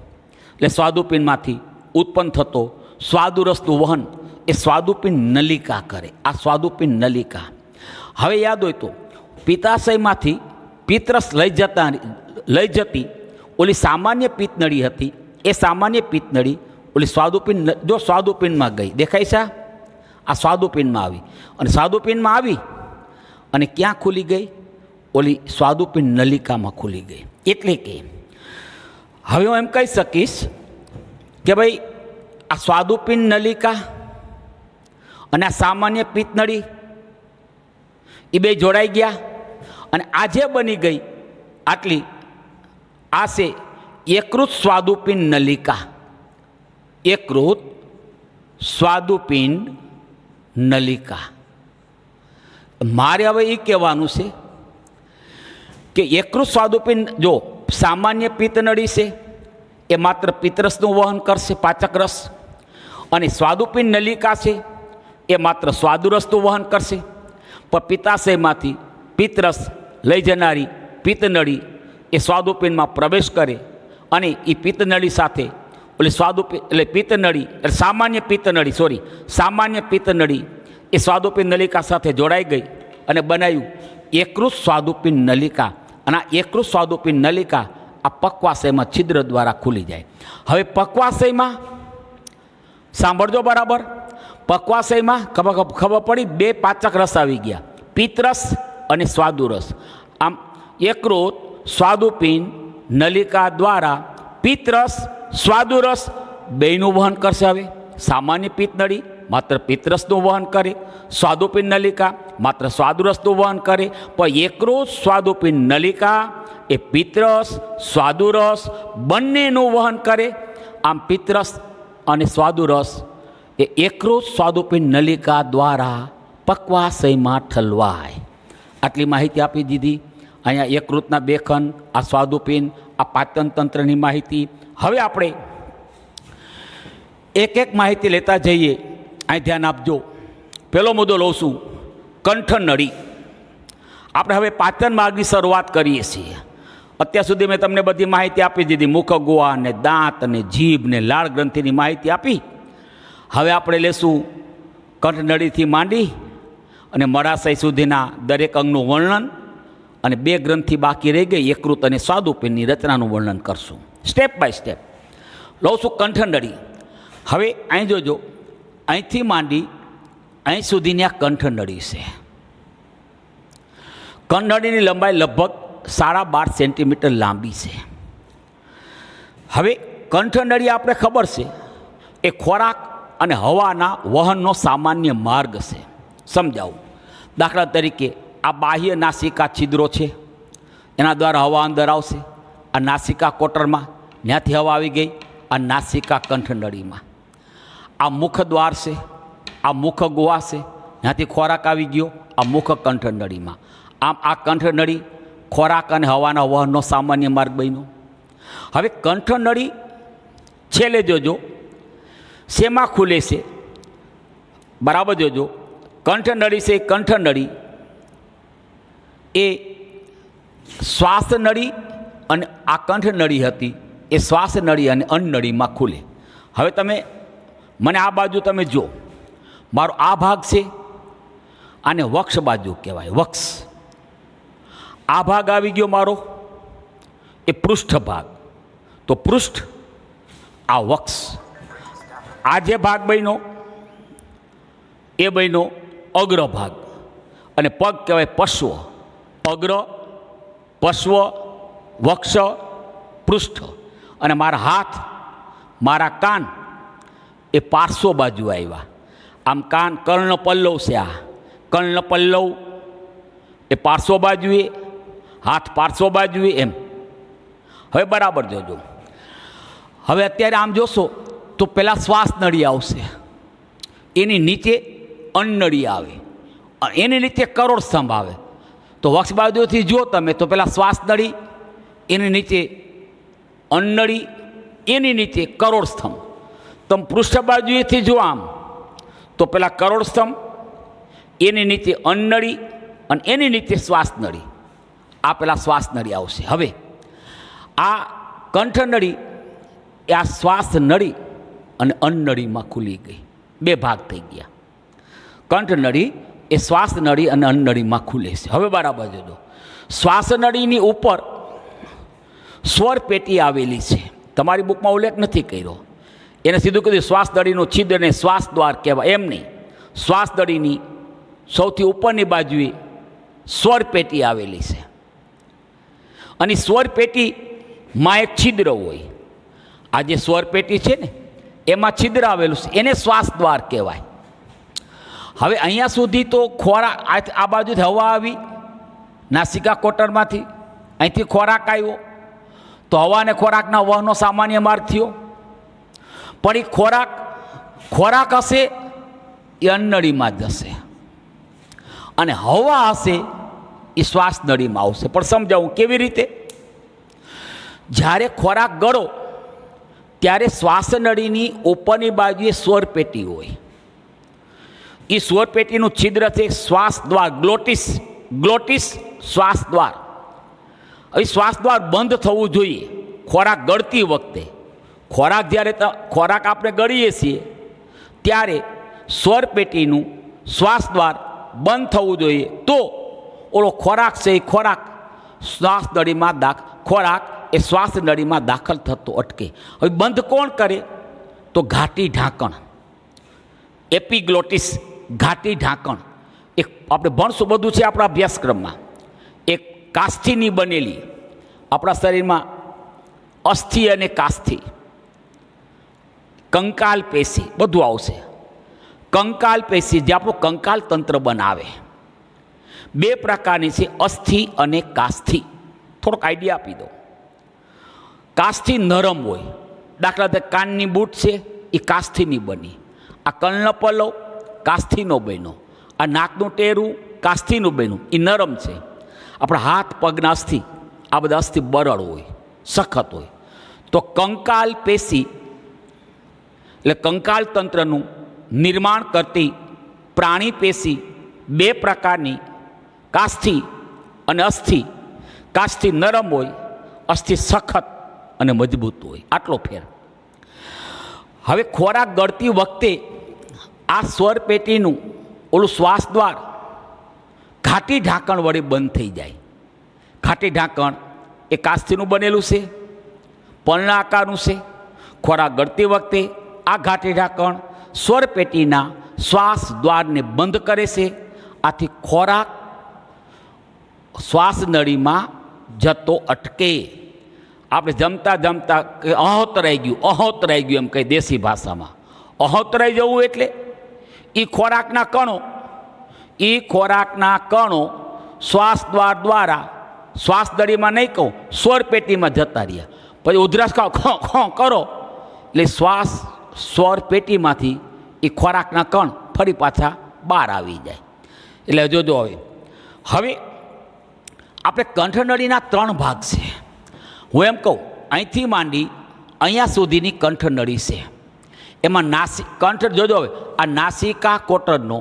એટલે સ્વાદુપિંડમાંથી ઉત્પન્ન થતો સ્વાદુરસનું વહન એ સ્વાદુપિંડ નલિકા કરે. આ સ્વાદુપિંડ નલિકા. હવે યાદ હોય તો પિત્તાશયમાંથી પિત્તરસ લઈ જતી ઓલી સામાન્ય પિત્તનળી હતી, એ સામાન્ય પિત્તનળી ઓલી સ્વાદુપિંડ, જો સ્વાદુપિંડમાં ગઈ, દેખાય છે આ સ્વાદુપિંડમાં આવી, અને સ્વાદુપિંડમાં આવી અને ક્યાં ખુલી ગઈ? ઓલી સ્વાદુપિંડ નલિકામાં ખુલી ગઈ. એટલે કે હવે હું એમ કહી શકીશ કે ભાઈ આ સ્વાદુપિંડ નલિકા અને આ સામાન્ય પિત્તનળી એ બે જોડાઈ ગયા, અને આજે બની ગઈ આટલી આ છે એકૃત સ્વાદુપિંડ નલિકા. એકૃત સ્વાદુપિંડ નલિકા. મારે હવે એ કહેવાનું છે કે એકૃત સ્વાદુપિંડ, જો સામાન્ય પિત્તનળી છે એ માત્ર પિત્તરસનું વહન કરશે, પાચક રસ, અને સ્વાદુપિંડ નલિકા છે એ માત્ર સ્વાદુરસનું વહન કરશે. પણ પિત્તાશયમાંથી પિત્તરસ લઈ જનારી પિત્તનળી એ સ્વાદુપિંડમાં પ્રવેશ કરે, અને એ પિત્તનળી સાથે એટલે સ્વાદુપિંડ એટલે પિત્તનળી એટલે સામાન્ય પિત્તનળી એ સ્વાદુપિંડ નલિકા સાથે જોડાઈ ગઈ અને બનાવ્યું એકૃત સ્વાદુપિંડ નલિકા. અને આ એકૃત સ્વાદુપિંડ નલિકા આ પક્વાશયમાં છિદ્ર દ્વારા ખુલી જાય. હવે પક્વાશયમાં સાંભળજો બરાબર, પક્વાશયમાં ખબર પડી 2 પાચક રસ આવી ગયા, પિત્તરસ અને સ્વાદુરસ. આમ એકૃત સ્વાદુપિંડ નલિકા દ્વારા પિત્તરસ સ્વાદુરસ બેયનું વહન કરશે. હવે સામાન્ય પિત્તનળી માત્ર પિત્તરસનું વહન કરે, સ્વાદુપિંડ નલિકા માત્ર સ્વાદુરસનું વહન કરે. પણ એકૃત સ્વાદુપિંડ નલિકા એ પિત્તરસ સ્વાદુરસ બંનેનું વહન કરે. આમ પિત્તરસ અને સ્વાદુરસ એ એકૃત સ્વાદુપિંડ નલિકા દ્વારા પક્વાશયમાં ઠલવાય. આટલી માહિતી આપી દીધી. અહીંયા એકૃતના 2 ખંડ, આ સ્વાદુપિંડ, આ પાચન તંત્રની માહિતી. હવે આપણે એક માહિતી લેતા જઈએ. અહીં ધ્યાન આપજો. પહેલો મુદ્દો લઉં છું, કંઠનળી. આપણે હવે પાચન માર્ગની શરૂઆત કરીએ છીએ. અત્યાર સુધી મેં તમને બધી માહિતી આપી દીધી, મુખ ગુહા ને દાંત ને જીભ ને લાળ ગ્રંથિની માહિતી આપી. હવે આપણે લેશું કંઠનળીથી માંડી અને મળાશય સુધીના દરેક અંગનું વર્ણન, અને 2 ગ્રંથિ બાકી રહી ગઈ, યકૃત અને સ્વાદુપિંડની રચનાનું વર્ણન કરશું સ્ટેપ બાય સ્ટેપ. લઉં છું કંઠનળી. હવે અહીં જોજો, અહીંથી માંડી અહીં સુધીની આ કંઠનળી છે. કંઠનળીની લંબાઈ લગભગ 12.5 સેન્ટીમીટર લાંબી છે. હવે કંઠનળી આપણે ખબર છે એ ખોરાક અને હવાના વહનનો સામાન્ય માર્ગ છે. સમજાવું. દાખલા તરીકે આ બાહ્ય નાસિકા છિદ્રો છે, એના દ્વારા હવા અંદર આવશે. આ નાસિકા કોટરમાં, ત્યાંથી હવા આવી ગઈ આ નાસિકા કંઠનળીમાં. આ મુખ દ્વાર છે, આ મુખ ગુહા છે, ત્યાંથી ખોરાક આવી ગયો આ મુખ કંઠનળીમાં. આમ આ કંઠનળી ખોરાક અને હવાના વહનનો સામાન્ય માર્ગ બન્યો. હવે કંઠનળી છેલ્લે જોજો શેમાં ખુલે છે, બરાબર જોજો. કંઠનળી છે, કંઠનળી એ શ્વાસનળી અને આ કંઠનળી હતી એ શ્વાસનળી અને અન્નનળીમાં ખુલે. હવે તમે મને આ બાજુ તમે જો, મારો આ ભાગ છે, આને વક્ષ બાજુ કહેવાય, વક્ષ. આ ભાગ આવી ગયો મારો એ પૃષ્ઠ ભાગ, તો પૃષ્ઠ આ વક્ષ. આ જે ભાગ બન્યો એ બન્યો અગ્ર ભાગ, અને પગ કહેવાય પશ્વ. અગ્ર, પશ્વ, વક્ષ, પૃષ્ઠ. અને મારા હાથ, મારા કાન એ પાર્શ્વ બાજુ આવ્યા. આમ કાન કર્ણપલ્લવ છે, આ કર્ણપલ્લવ એ પાર્શ્વ બાજુએ, હાથ પાર્શ્વ બાજુએ, એમ. હવે બરાબર જોજો. હવે અત્યારે આમ જોશો તો પહેલાં શ્વાસ નળી આવશે, એની નીચે અન્નનળી આવે, એની નીચે કરોડ સ્તંભ આવે. તો વક્ષ બાજુથી જુઓ તમે તો પહેલાં શ્વાસ નળી, એની નીચે અન્નનળી, એની નીચે કરોડ સ્તંભ. તમે પૃષ્ઠ બાજુએથી જુઓ આમ તો પહેલાં કરોડ સ્તંભ, એની નીચે અન્નનળી અને એની નીચે શ્વાસ નળી. આ પહેલાં શ્વાસ નળી આવશે. હવે આ કંઠનળી એ આ શ્વાસ નળી અને અન્નનળીમાં ખુલી ગઈ, 2 ભાગ થઈ ગયા. કંઠનળી એ શ્વાસ નળી અને અન્નનળીમાં ખુલે છે. હવે બરાબર જોજો, શ્વાસ નળીની ઉપર સ્વર પેટી આવેલી છે, તમારી બુકમાં ઉલ્લેખ નથી કર્યો. એને સીધું કીધું શ્વાસ નળીનું છિદ્ર ને શ્વાસ દ્વાર કહેવાય, એમ નહીં. શ્વાસ નળીની સૌથી ઉપરની બાજુએ સ્વર પેટી આવેલી છે, અને સ્વર પેટીમાં એક છિદ્ર હોય. આ જે સ્વર પેટી છે ને એમાં છિદ્ર આવેલું છે, એને શ્વાસ દ્વાર કહેવાય. હવે અહીંયા સુધી તો ખોરાક, આ બાજુથી હવા આવી નાસિકા કોટરમાંથી, અહીંથી ખોરાક આવ્યો, તો હવા અને ખોરાકના વહનો સામાન્ય માર્ગ થયો. પણ એ ખોરાક હશે એ અન્નનળીમાં જ જશે, અને હવા હશે એ શ્વાસ નળીમાં આવશે. પણ સમજાવું કેવી રીતે. જ્યારે ખોરાક ગળો ત્યારે શ્વાસ નળીની ઉપરની બાજુએ સ્વર પેટી હોય. એ સ્વર પેટીનું છિદ્ર છે શ્વાસ દ્વાર, ગ્લોટિસ શ્વાસ દ્વાર. હવે શ્વાસ દ્વાર બંધ થવું જોઈએ ખોરાક ગળતી વખતે. જ્યારે ખોરાક આપણે ગળીએ છીએ ત્યારે સ્વર પેટીનું શ્વાસ દ્વાર બંધ થવું જોઈએ, તો ઓલો ખોરાક છે એ ખોરાક શ્વાસ નળીમાં એ શ્વાસ નળીમાં દાખલ થતો અટકે. હવે બંધ કોણ કરે? તો ઘાટી ઢાંકણ, એપિગ્લોટિસ, ઘાટી ઢાંકણ. એક આપણે ભણશું, બધું છે આપણા અભ્યાસક્રમમાં. એક કાસ્થીની બનેલી, આપણા શરીરમાં અસ્થિ અને કાસ્થિ, કંકાલ પેશી બધું આવશે. કંકાલ પેશી જે આપણું કંકાલ તંત્ર બનાવે, 2 પ્રકારની છે, અસ્થિ અને કાસ્થિ. થોડોક આઈડિયા આપી દો. કાસ્થિ નરમ હોય, દાખલા તરીકે કાનની બૂટ છે એ કાસ્થિની બની, આ કર્ણપલ્લવ કાસ્થિનો બન્યો, આ નાકનું ટેરું કાસ્થિનું બન્યું, એ નરમ છે. આપણા હાથ પગના અસ્થિ, આ બધા અસ્થિ બરડ હોય, સખત હોય. તો કંકાલ પેશી એટલે કંકાલ તંત્રનું નિર્માણ કરતી પ્રાણી પેશી 2 પ્રકારની, કાસ્થિ અને અસ્થિ. કાસ્થિ નરમ હોય અસ્થિ સખત અને મજબૂત હોય, આટલો ફેર. હવે ખોરાક ગળતી વખતે આ સ્વર પેટીનું ઓલું શ્વાસ દ્વાર ઘાટી ઢાંકણ વડે બંધ થઈ જાય. ઘાટી ઢાંકણ એ કાચનું બનેલું છે, પર્ણના આકારનું છે. ખોરાક ગળતી વખતે આ ઘાટી ઢાંકણ સ્વર પેટીના શ્વાસ દ્વારને બંધ કરે છે. આથી ખોરાક શ્વાસ નળીમાં જતો અટકે. આપણે જમતા જમતા અહોતરાઈ ગયું એમ કહી દેશી ભાષામાં. અહોતરાઈ જવું એટલે એ ખોરાકના કણો શ્વાસ દ્વાર દ્વારા શ્વાસ નળીમાં નહીં કહું, સ્વર પેટીમાં જતા રહ્યા. પછી ઉધરસ ખો કરો એટલે સ્વર પેટીમાંથી એ ખોરાકના કણ ફરી પાછા બહાર આવી જાય. એટલે જોજો હવે આપણે કંઠનળીના 3 ભાગ છે. હું એમ કહું, અહીંથી માંડી અહીંયા સુધીની કંઠનળી છે. એમાં જોજો હવે આ નાસિકા કોટરનો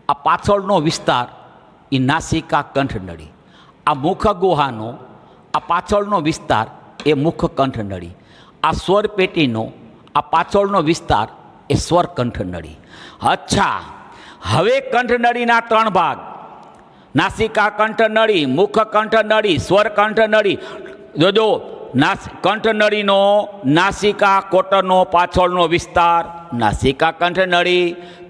આ પાછળનો વિસ્તાર એ નાસિકા કંઠનળી, આ મુખ ગુહાનો આ પાછળનો વિસ્તાર એ મુખ કંઠનળી, આ સ્વર પેટીનો આ પાછળનો વિસ્તાર એ સ્વર કંઠનળી. અચ્છા, હવે કંઠનળીના 3 ભાગ, નાસિકા કંઠનળી, મુખ કંઠનળી, સ્વર કંઠનળી. જોજો કંઠનળીનો નાસિકા કોટરનો પાછળનો વિસ્તાર નાસિકા કંઠનળી,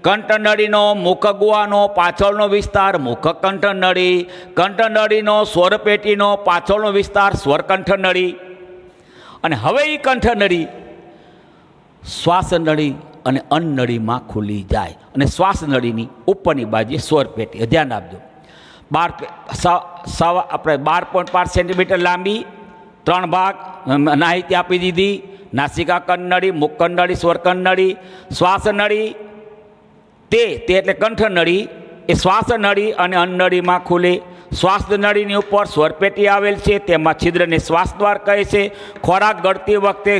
કંઠનળીનો મુખ ગુહાનો પાછળનો વિસ્તાર મુખ કંઠનળી, કંઠનળીનો સ્વર પેટીનો પાછળનો વિસ્તાર સ્વર કંઠનળી. અને હવે એ કંઠનળી શ્વાસનળી અને અન્નનળીમાં ખુલી જાય અને શ્વાસનળીની ઉપરની બાજુએ સ્વર પેટી. ધ્યાન આપજો, આપણે 12.5 સેન્ટીમીટર લાંબી 3 ભાગ માહિતી આપી દીધી. નાસિકા કંઠનળી, મુખ કંઠનળી, સ્વર કંઠનળી. શ્વાસનળી તે એટલે કંઠનળી એ શ્વાસનળી અને અન્નનળીમાં ખુલે. શ્વાસનળીની ઉપર સ્વરપેટી આવેલ છે, તેમાં છિદ્રને શ્વાસદ્વાર કહે છે. ખોરાક ગળતી વખતે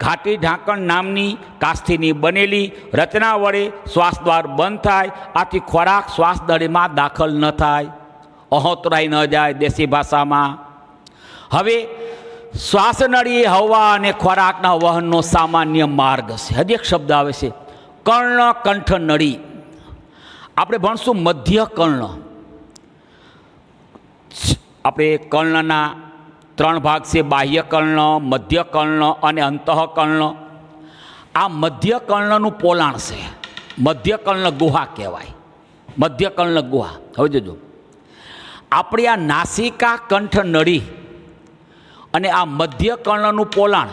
ઘાટી ઢાંકણ નામની કાસ્થીની બનેલી રચના વડે શ્વાસદ્વાર બંધ થાય. આથી ખોરાક શ્વાસનળીમાં દાખલ ન થાય, અહોતરાઈ ન જાય દેશી ભાષામાં. હવે શ્વાસનળી હવા અને ખોરાકના વહનનો સામાન્ય માર્ગ છે. હજી એક શબ્દ આવે છે કર્ણકંઠનળી. આપણે ભણશું મધ્ય કર્ણ. આપણે કર્ણના 3 ભાગ છે, બાહ્ય કર્ણ, મધ્ય કર્ણ અને અંતઃકર્ણ. આ મધ્ય કર્ણનું પોલાણ છે, મધ્ય કર્ણ ગુહા કહેવાય, મધ્ય કર્ણ ગુહા. હવે જોજો, આપણી આ નાસિકા કંઠનળી અને આ મધ્ય કર્ણનું પોલાણ,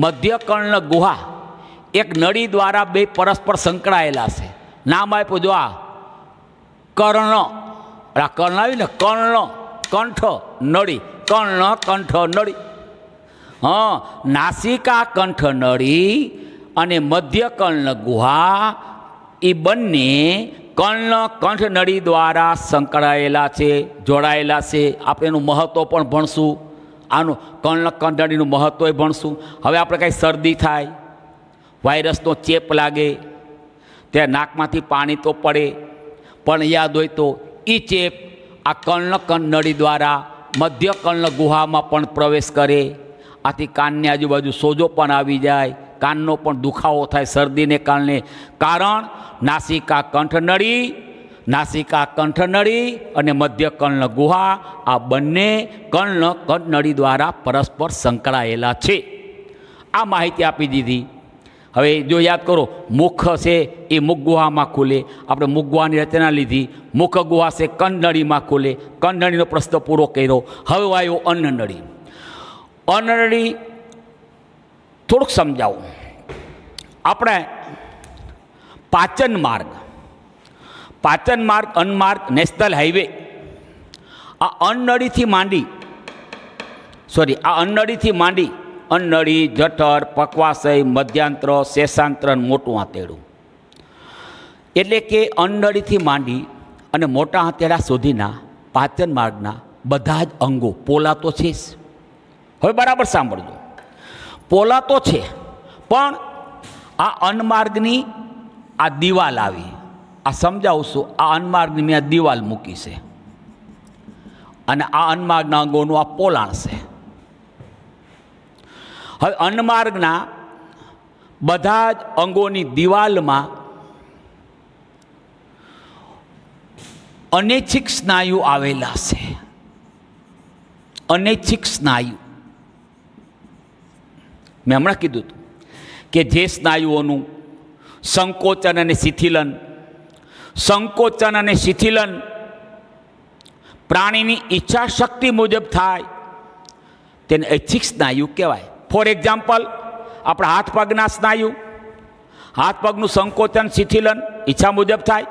મધ્ય કર્ણ ગુહા એક નળી દ્વારા 2 પરસ્પર સંકળાયેલા છે. નામ આપ્યું જો આ કર્ણ, આ કર્ણ આવી ને કર્ણ કંઠ નળી, કર્ણ કંઠ નળી. નાસિકા કંઠ નળી અને મધ્ય કર્ણ ગુહા એ બંને કર્ણ કંઠ નળી દ્વારા સંકળાયેલા છે, જોડાયેલા છે. આપણે એનું મહત્ત્વ પણ ભણશું, આનું કર્ણ કંઠ નળીનું મહત્ત્વ ભણશું. હવે આપણે કાંઈ શરદી થાય, વાયરસનો ચેપ લાગે, ત્યાં નાકમાંથી પાણી તો પડે, પણ યાદ હોય તો એ ચેપ આ કર્ણ કંઠ નળી દ્વારા મધ્ય કર્ણ ગુહામાં પણ પ્રવેશ કરે. આથી કાનની આજુબાજુ સોજો પણ આવી જાય, કાનનો પણ દુખાવો થાય શરદીને કારણે. કારણ નાસિકા કંઠનળી, નાસિકા કંઠનળી અને મધ્ય કર્ણ ગુહા આ બંને કર્ણ કંઠનળી દ્વારા પરસ્પર સંકળાયેલા છે. આ માહિતી આપી દીધી. હવે જો યાદ કરો, મુખ છે એ મુખ ગુહામાં ખુલે. આપણે મુખ ગુહાની રચના લીધી. મુખ ગુહા છે કંઠનળીમાં ખુલે. કંઠનળીનો પ્રશ્ન પૂરો કર્યો. હવે આવ્યો અન્નનળી. અન્નનળી થોડુંક સમજાવું. આપણે પાચન માર્ગ, અન્નમાર્ગ, નેશનલ હાઈવે, આ અન્નનળીથી માંડી અન્નળી, જઠર, પક્વાશય, મધ્યાંત્ર, શેષાંત્ર, મોટું આંતરડું. એટલે કે અન્નળીથી માંડી અને મોટા આંતરડા સુધીના પાચન માર્ગના બધા જ અંગો પોલા તો છે જ. હવે બરાબર સાંભળજો, પોલા તો છે, પણ આ અન્નમાર્ગની આ દિવાલ આવી, આ સમજાવું છું. આ અન્નમાર્ગની મેં આ દિવાલ મૂકી છે અને આ અન્નમાર્ગના અંગોનું આ પોલાણ છે. હવે અન્નમાર્ગના બધા જ અંગોની દિવાલમાં અનૈચ્છિક સ્નાયુ આવેલા છે. અનૈચ્છિક સ્નાયુ મેં હમણાં કીધું હતું કે જે સ્નાયુઓનું સંકોચન અને શિથિલન પ્રાણીની ઈચ્છા શક્તિ મુજબ થાય તેને ઐચ્છિક સ્નાયુ કહેવાય. ફોર એક્ઝામ્પલ, આપણા હાથ પગના સ્નાયુ, હાથ પગનું સંકોચન શિથિલન ઈચ્છા મુજબ થાય.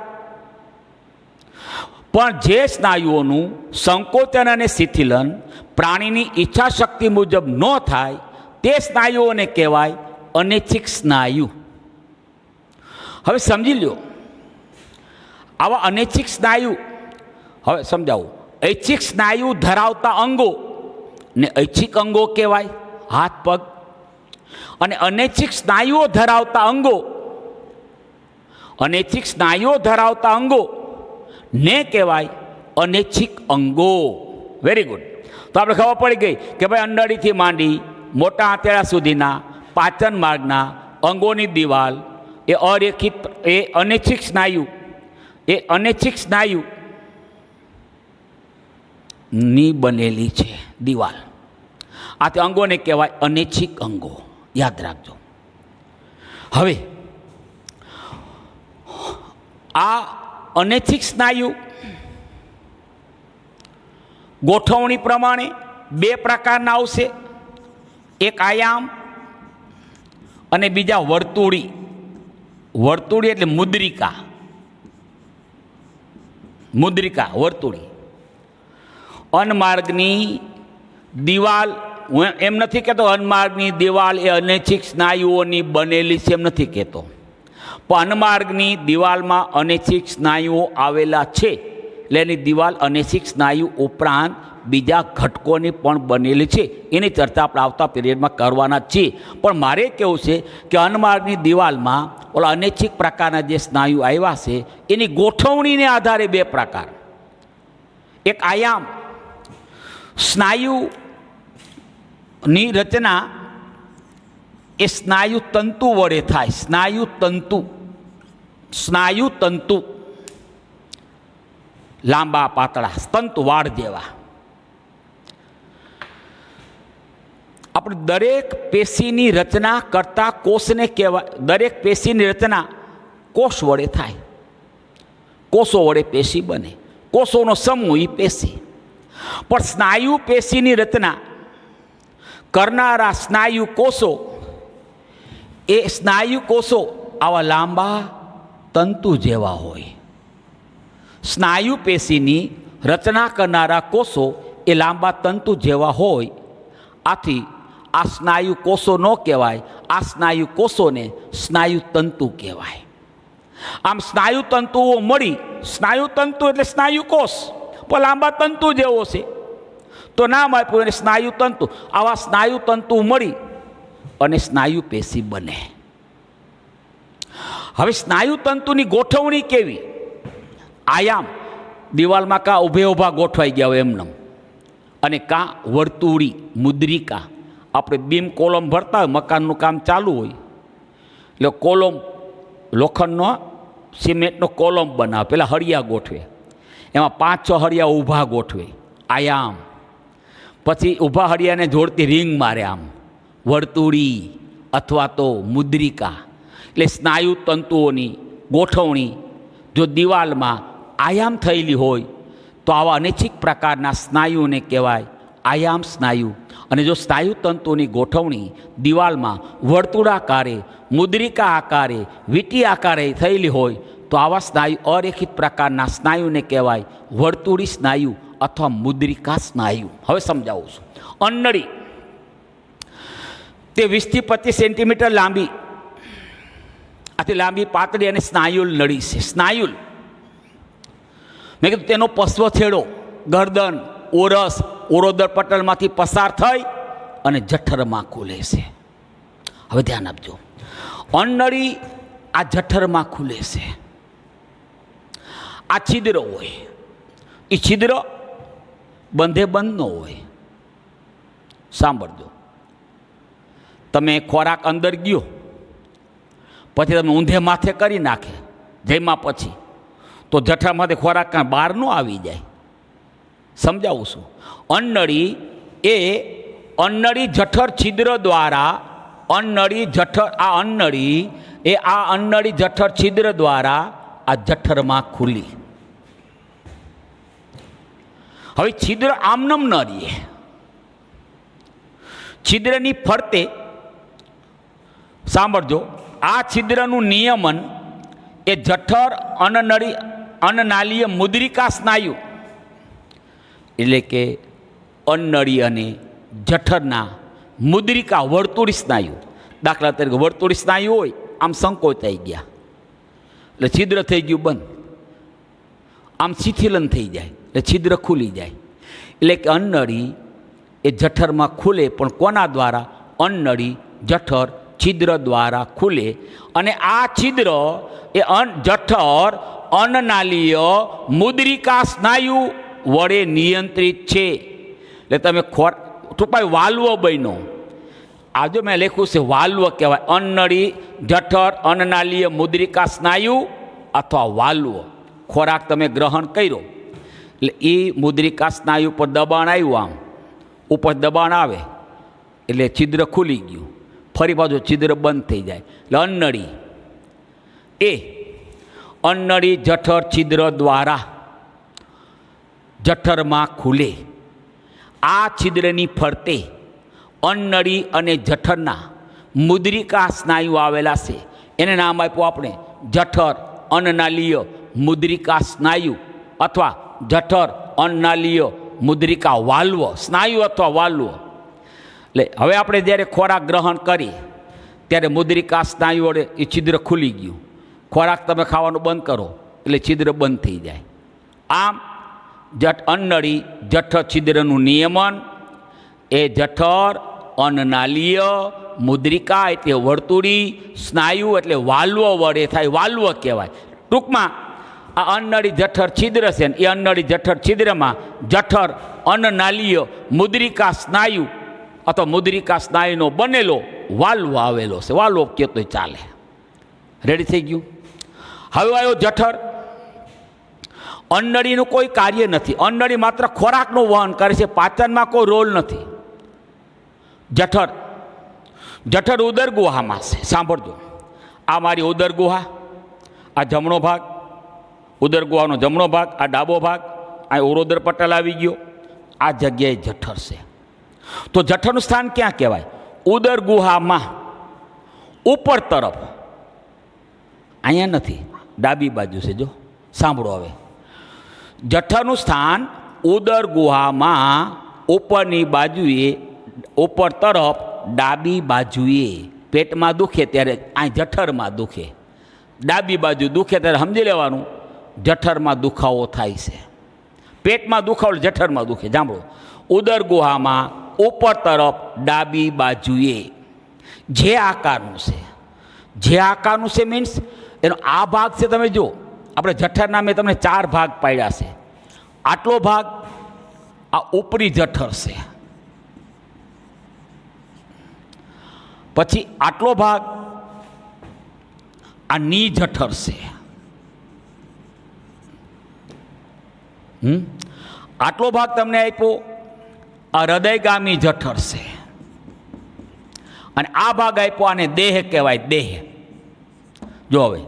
પણ જે સ્નાયુઓનું સંકોચન અને શિથિલન પ્રાણીની ઈચ્છા શક્તિ મુજબ ન થાય તે સ્નાયુઓને કહેવાય અનૈચ્છિક સ્નાયુ. હવે સમજી લો, આવા અનૈચ્છિક સ્નાયુ, હવે સમજાવું, ઐચ્છિક સ્નાયુ ધરાવતા અંગો ને ઐચ્છિક અંગો કહેવાય, હાથ પગ. અને અનૈચ્છિક સ્નાયુઓ ધરાવતા અંગો ને કહેવાય અનૈચ્છિક અંગો. Very good. તો આપણે ખબર પડી ગઈ કે ભાઈ અંડળીથી માંડી મોટા આંતરડા સુધીના પાચન માર્ગના અંગોની દિવાલ એ અનૈચ્છિક સ્નાયુ ની બનેલી છે દિવાલ. આથી અંગોને કહેવાય અનૈચ્છિક અંગો. યાદ રાખજો. હવે આ અનૈચ્છિક સ્નાયુ ગોઠવણી પ્રમાણે બે પ્રકારના આવશે. એક આયામ અને બીજા વર્તુળી. વર્તુળી એટલે મુદ્રિકા વર્તુળી. અન્નમાર્ગની દિવાલ, હું એમ નથી કહેતો અન્નમાર્ગની દિવાલ એ અનૈચ્છિક સ્નાયુઓની બનેલી છે, એમ નથી કહેતો. પણ અન્નમાર્ગની દિવાલમાં અનૈચ્છિક સ્નાયુઓ આવેલા છે એટલે એની દિવાલ અનૈચ્છિક સ્નાયુ ઉપરાંત બીજા ઘટકોની પણ બનેલી છે. એની ચર્ચા આપણે આવતા પીરિયડમાં કરવાના છીએ. પણ મારે કહેવું છે કે અન્નમાર્ગની દિવાલમાં ઓલા અનૈચ્છિક પ્રકારના જે સ્નાયુ આવ્યા છે એની ગોઠવણીને આધારે બે પ્રકાર. એક આયામ, સ્નાયુની રચના એ સ્નાયુ તંતુ વડે થાય. સ્નાયુ તંતુ લાંબા પાતળા તંતુ, વાળ જેવા. આપણે દરેક પેશીની રચના કરતા કોષને કહેવાય, દરેક પેશીની રચના કોષ વડે થાય. કોષો વડે પેશી બને. કોષોનો સમૂહ એ પેશી. પણ સ્નાયુ પેશીની રચના કરનારા સ્નાયુ કોષો આવા લાંબા તંતુ જેવા હોય. સ્નાયુ પેશીની રચના કરનારા કોષો એ લાંબા તંતુ જેવા હોય. આથી આ સ્નાયુ કોષો ન કહેવાય, આ સ્નાયુ કોષોને સ્નાયુ તંતુ કહેવાય. આમ સ્નાયુ તંતુઓ મળી, સ્નાયુ તંતુ એટલે સ્નાયુ કોષ પણ લાંબા તંતુ જેવો છે તો નામ આપ્યું એને સ્નાયુ તંતુ. આવા સ્નાયુ તંતુ મળી અને સ્નાયુ પેશી બને. હવે સ્નાયુ તંતુની ગોઠવણી કેવી? આયામ, દિવાલમાં કાં ઊભા ગોઠવાઈ ગયા હોય એમનેમ, અને કાં વર્તુળી મુદ્રિકા. આપણે બીમ કોલમ ભરતા હોય, મકાનનું કામ ચાલુ હોય એટલે કોલમ, લોખંડનો સિમેન્ટનો કોલમ બનાવે, પેલા હળિયા ગોઠવે, એમાં 5-6 હળિયા ઊભા ગોઠવે, આયામ. પછી ઊભા હળિયાને જોડતી રિંગ મારે, આમ વર્તુળી અથવા તો મુદ્રિકા. એટલે સ્નાયુ તંતુઓની ગોઠવણી જો દિવાલમાં આયામ થયેલી હોય તો આવા અનૈચ્છિક પ્રકારના સ્નાયુને કહેવાય આયામ સ્નાયુ. અને જો સ્નાયુ તંતુની ગોઠવણી દિવાલમાં વર્તુળાકારે, મુદ્રિકા આકારે, વીંટી આકારે થયેલી હોય તો આવા સ્નાયુ અરેખિત પ્રકારના સ્નાયુને કહેવાય વર્તુળી સ્નાયુ અથવા મુદ્રિકા સ્નાયુ. હવે સમજાવું છું. અંડળી તે 20 થી 25 સેન્ટીમીટર લાંબી, આથી લાંબી પાતળી અને સ્નાયુલ નળી છે. સ્નાયુલ મેં કીધું તેનો પશ્વ છેડો ગરદન, ઓરસ, ઓરોદર પટલમાંથી પસાર થઈ અને જઠરમાં ખુલે છે. હવે ધ્યાન આપજો, અંડળી આ જઠરમાં ખુલે છે. આ છિદ્ર હોય, એ છિદ્ર બંધ ન હોય. સાંભળજો, તમે ખોરાક અંદર ગયો પછી તમે ઊંધે માથે કરી નાખે જમ્યા પછી, તો જઠરમાંથી ખોરાક કાંઈ બહાર ન આવી જાય. સમજાવું છું. અન્નળી એ અન્નળી જઠર છિદ્ર દ્વારા અન્નળી જઠર આ અન્નળી એ આ અન્નળી જઠર છિદ્ર દ્વારા આ જઠરમાં ખુલી. હવે છિદ્ર આમનમ ન રહીએ. છિદ્રની ફરતે સાંભળજો, આ છિદ્રનું નિયમન એ જઠર અન્નનળી અન્નનાલીય મુદ્રિકા સ્નાયુ એટલે કે અન્નળી અને જઠરના મુદ્રિકા વર્તુળી સ્નાયુ. દાખલા તરીકે વર્તુળી સ્નાયુ હોય, આમ સંકોચાઈ ગયા એટલે છિદ્ર થઈ ગયું બંધ, આમ શિથિલન થઈ જાય એટલે છિદ્ર ખુલી જાય. એટલે કે અન્નળી એ જઠરમાં ખુલે, પણ કોના દ્વારા? અન્નળી જઠર છિદ્ર દ્વારા ખુલે. અને આ છિદ્ર એ જઠર અન્નનાલીય મુદ્રિકા સ્નાયુ વડે નિયંત્રિત છે. એટલે તમે ટૂંકમાં વાલ્વ બન્યો. આજે મેં લખ્યું છે વાલ્વ કહેવાય. અન્નળી જઠર અન્નનાલીય મુદ્રિકા સ્નાયુ અથવા વાલ્વ. ખોરાક તમે ગ્રહણ કર્યો એટલે એ મુદ્રિકા સ્નાયુ પર દબાણ આવ્યું, આમ ઉપર દબાણ આવે એટલે છિદ્ર ખુલી ગયું, ફરી પાછું છિદ્ર બંધ થઈ જાય. એટલે અન્નળી એ અન્નળી જઠર છિદ્ર દ્વારા જઠરમાં ખુલે. આ છિદ્રની ફરતે અન્નળી અને જઠરના મુદ્રિકા સ્નાયુ આવેલા છે. એને નામ આપ્યું આપણે જઠર અન્નનાલીય મુદ્રિકા સ્નાયુ અથવા જઠર અન્નનાલીય મુદ્રિકા વાલ્વ. સ્નાયુ અથવા વાલ્વ. એટલે હવે આપણે જ્યારે ખોરાક ગ્રહણ કરી ત્યારે મુદ્રિકા સ્નાયુ વડે એ છિદ્ર ખુલી ગયું. ખોરાક તમે ખાવાનું બંધ કરો એટલે છિદ્ર બંધ થઈ જાય. આમ અન્નળી જઠર છિદ્રનું નિયમન એ જઠર અન્નનાલીય મુદ્રિકા એટલે વર્તુળી સ્નાયુ એટલે વાલ્વ વડે થાય. વાલ્વ કહેવાય. ટૂંકમાં આ અન્નળી જઠર છિદ્ર છે ને એ અન્નળી જઠર છિદ્રમાં જઠર અન્નનાલીય મુદ્રિકા સ્નાયુ અથવા મુદ્રિકા સ્નાયુનો બનેલો વાલ્વ આવેલો છે. વાલ્વ કહેતો ચાલે. રેડી થઈ ગયું. હવે આવ્યો જઠર. અન્નળીનું કોઈ કાર્ય નથી. અન્નળી માત્ર ખોરાકનું વહન કરે છે, પાચનમાં કોઈ રોલ નથી. જઠર જઠર ઉદર ગુહામાં છે. સાંભળજો, આ મારી ઉદર ગુહા, આ જમણો ભાગ, ઉદર ગુહાનો જમણો ભાગ, આ ડાબો ભાગ, આ ઉરોદર પટલ આવી ગયો. આ જગ્યાએ જઠર છે. તો જઠરનું સ્થાન ક્યાં કહેવાય? ઉદર ગુહામાં ઉપર તરફ. અહીંયા નથી, ડાબી બાજુ છે. જો સાંભળો, હવે જઠરનું સ્થાન ઉદર ગુહામાં ઉપરની બાજુએ, ઉપર તરફ ડાબી બાજુએ. પેટમાં દુખે ત્યારે આ જઠરમાં દુખે, ડાબી બાજુ દુખે ત્યારે સમજી લેવાનું જઠરમાં દુખાવો થાય છે. પેટમાં દુખાવો જઠરમાં દુખે. સાંભળો, ઉદર ગુહામાં ઉપર તરફ ડાબી બાજુએ જે આકારનું છે. જે આકારનું છે મીન્સ એનો આ ભાગ છે. તમે જો આપણે જઠરના મેં તમને 4 ભાગ પાડ્યા છે. આટલો ભાગ આ ઉપરી જઠર છે. પછી આટલો ભાગ આ ની જઠર છે. આટલો ભાગ તમને આપ્યો આ હૃદયગામી જઠર છે. અને આ ભાગ આપ્યો આને દેહ કહેવાય. દેહ. જો હવે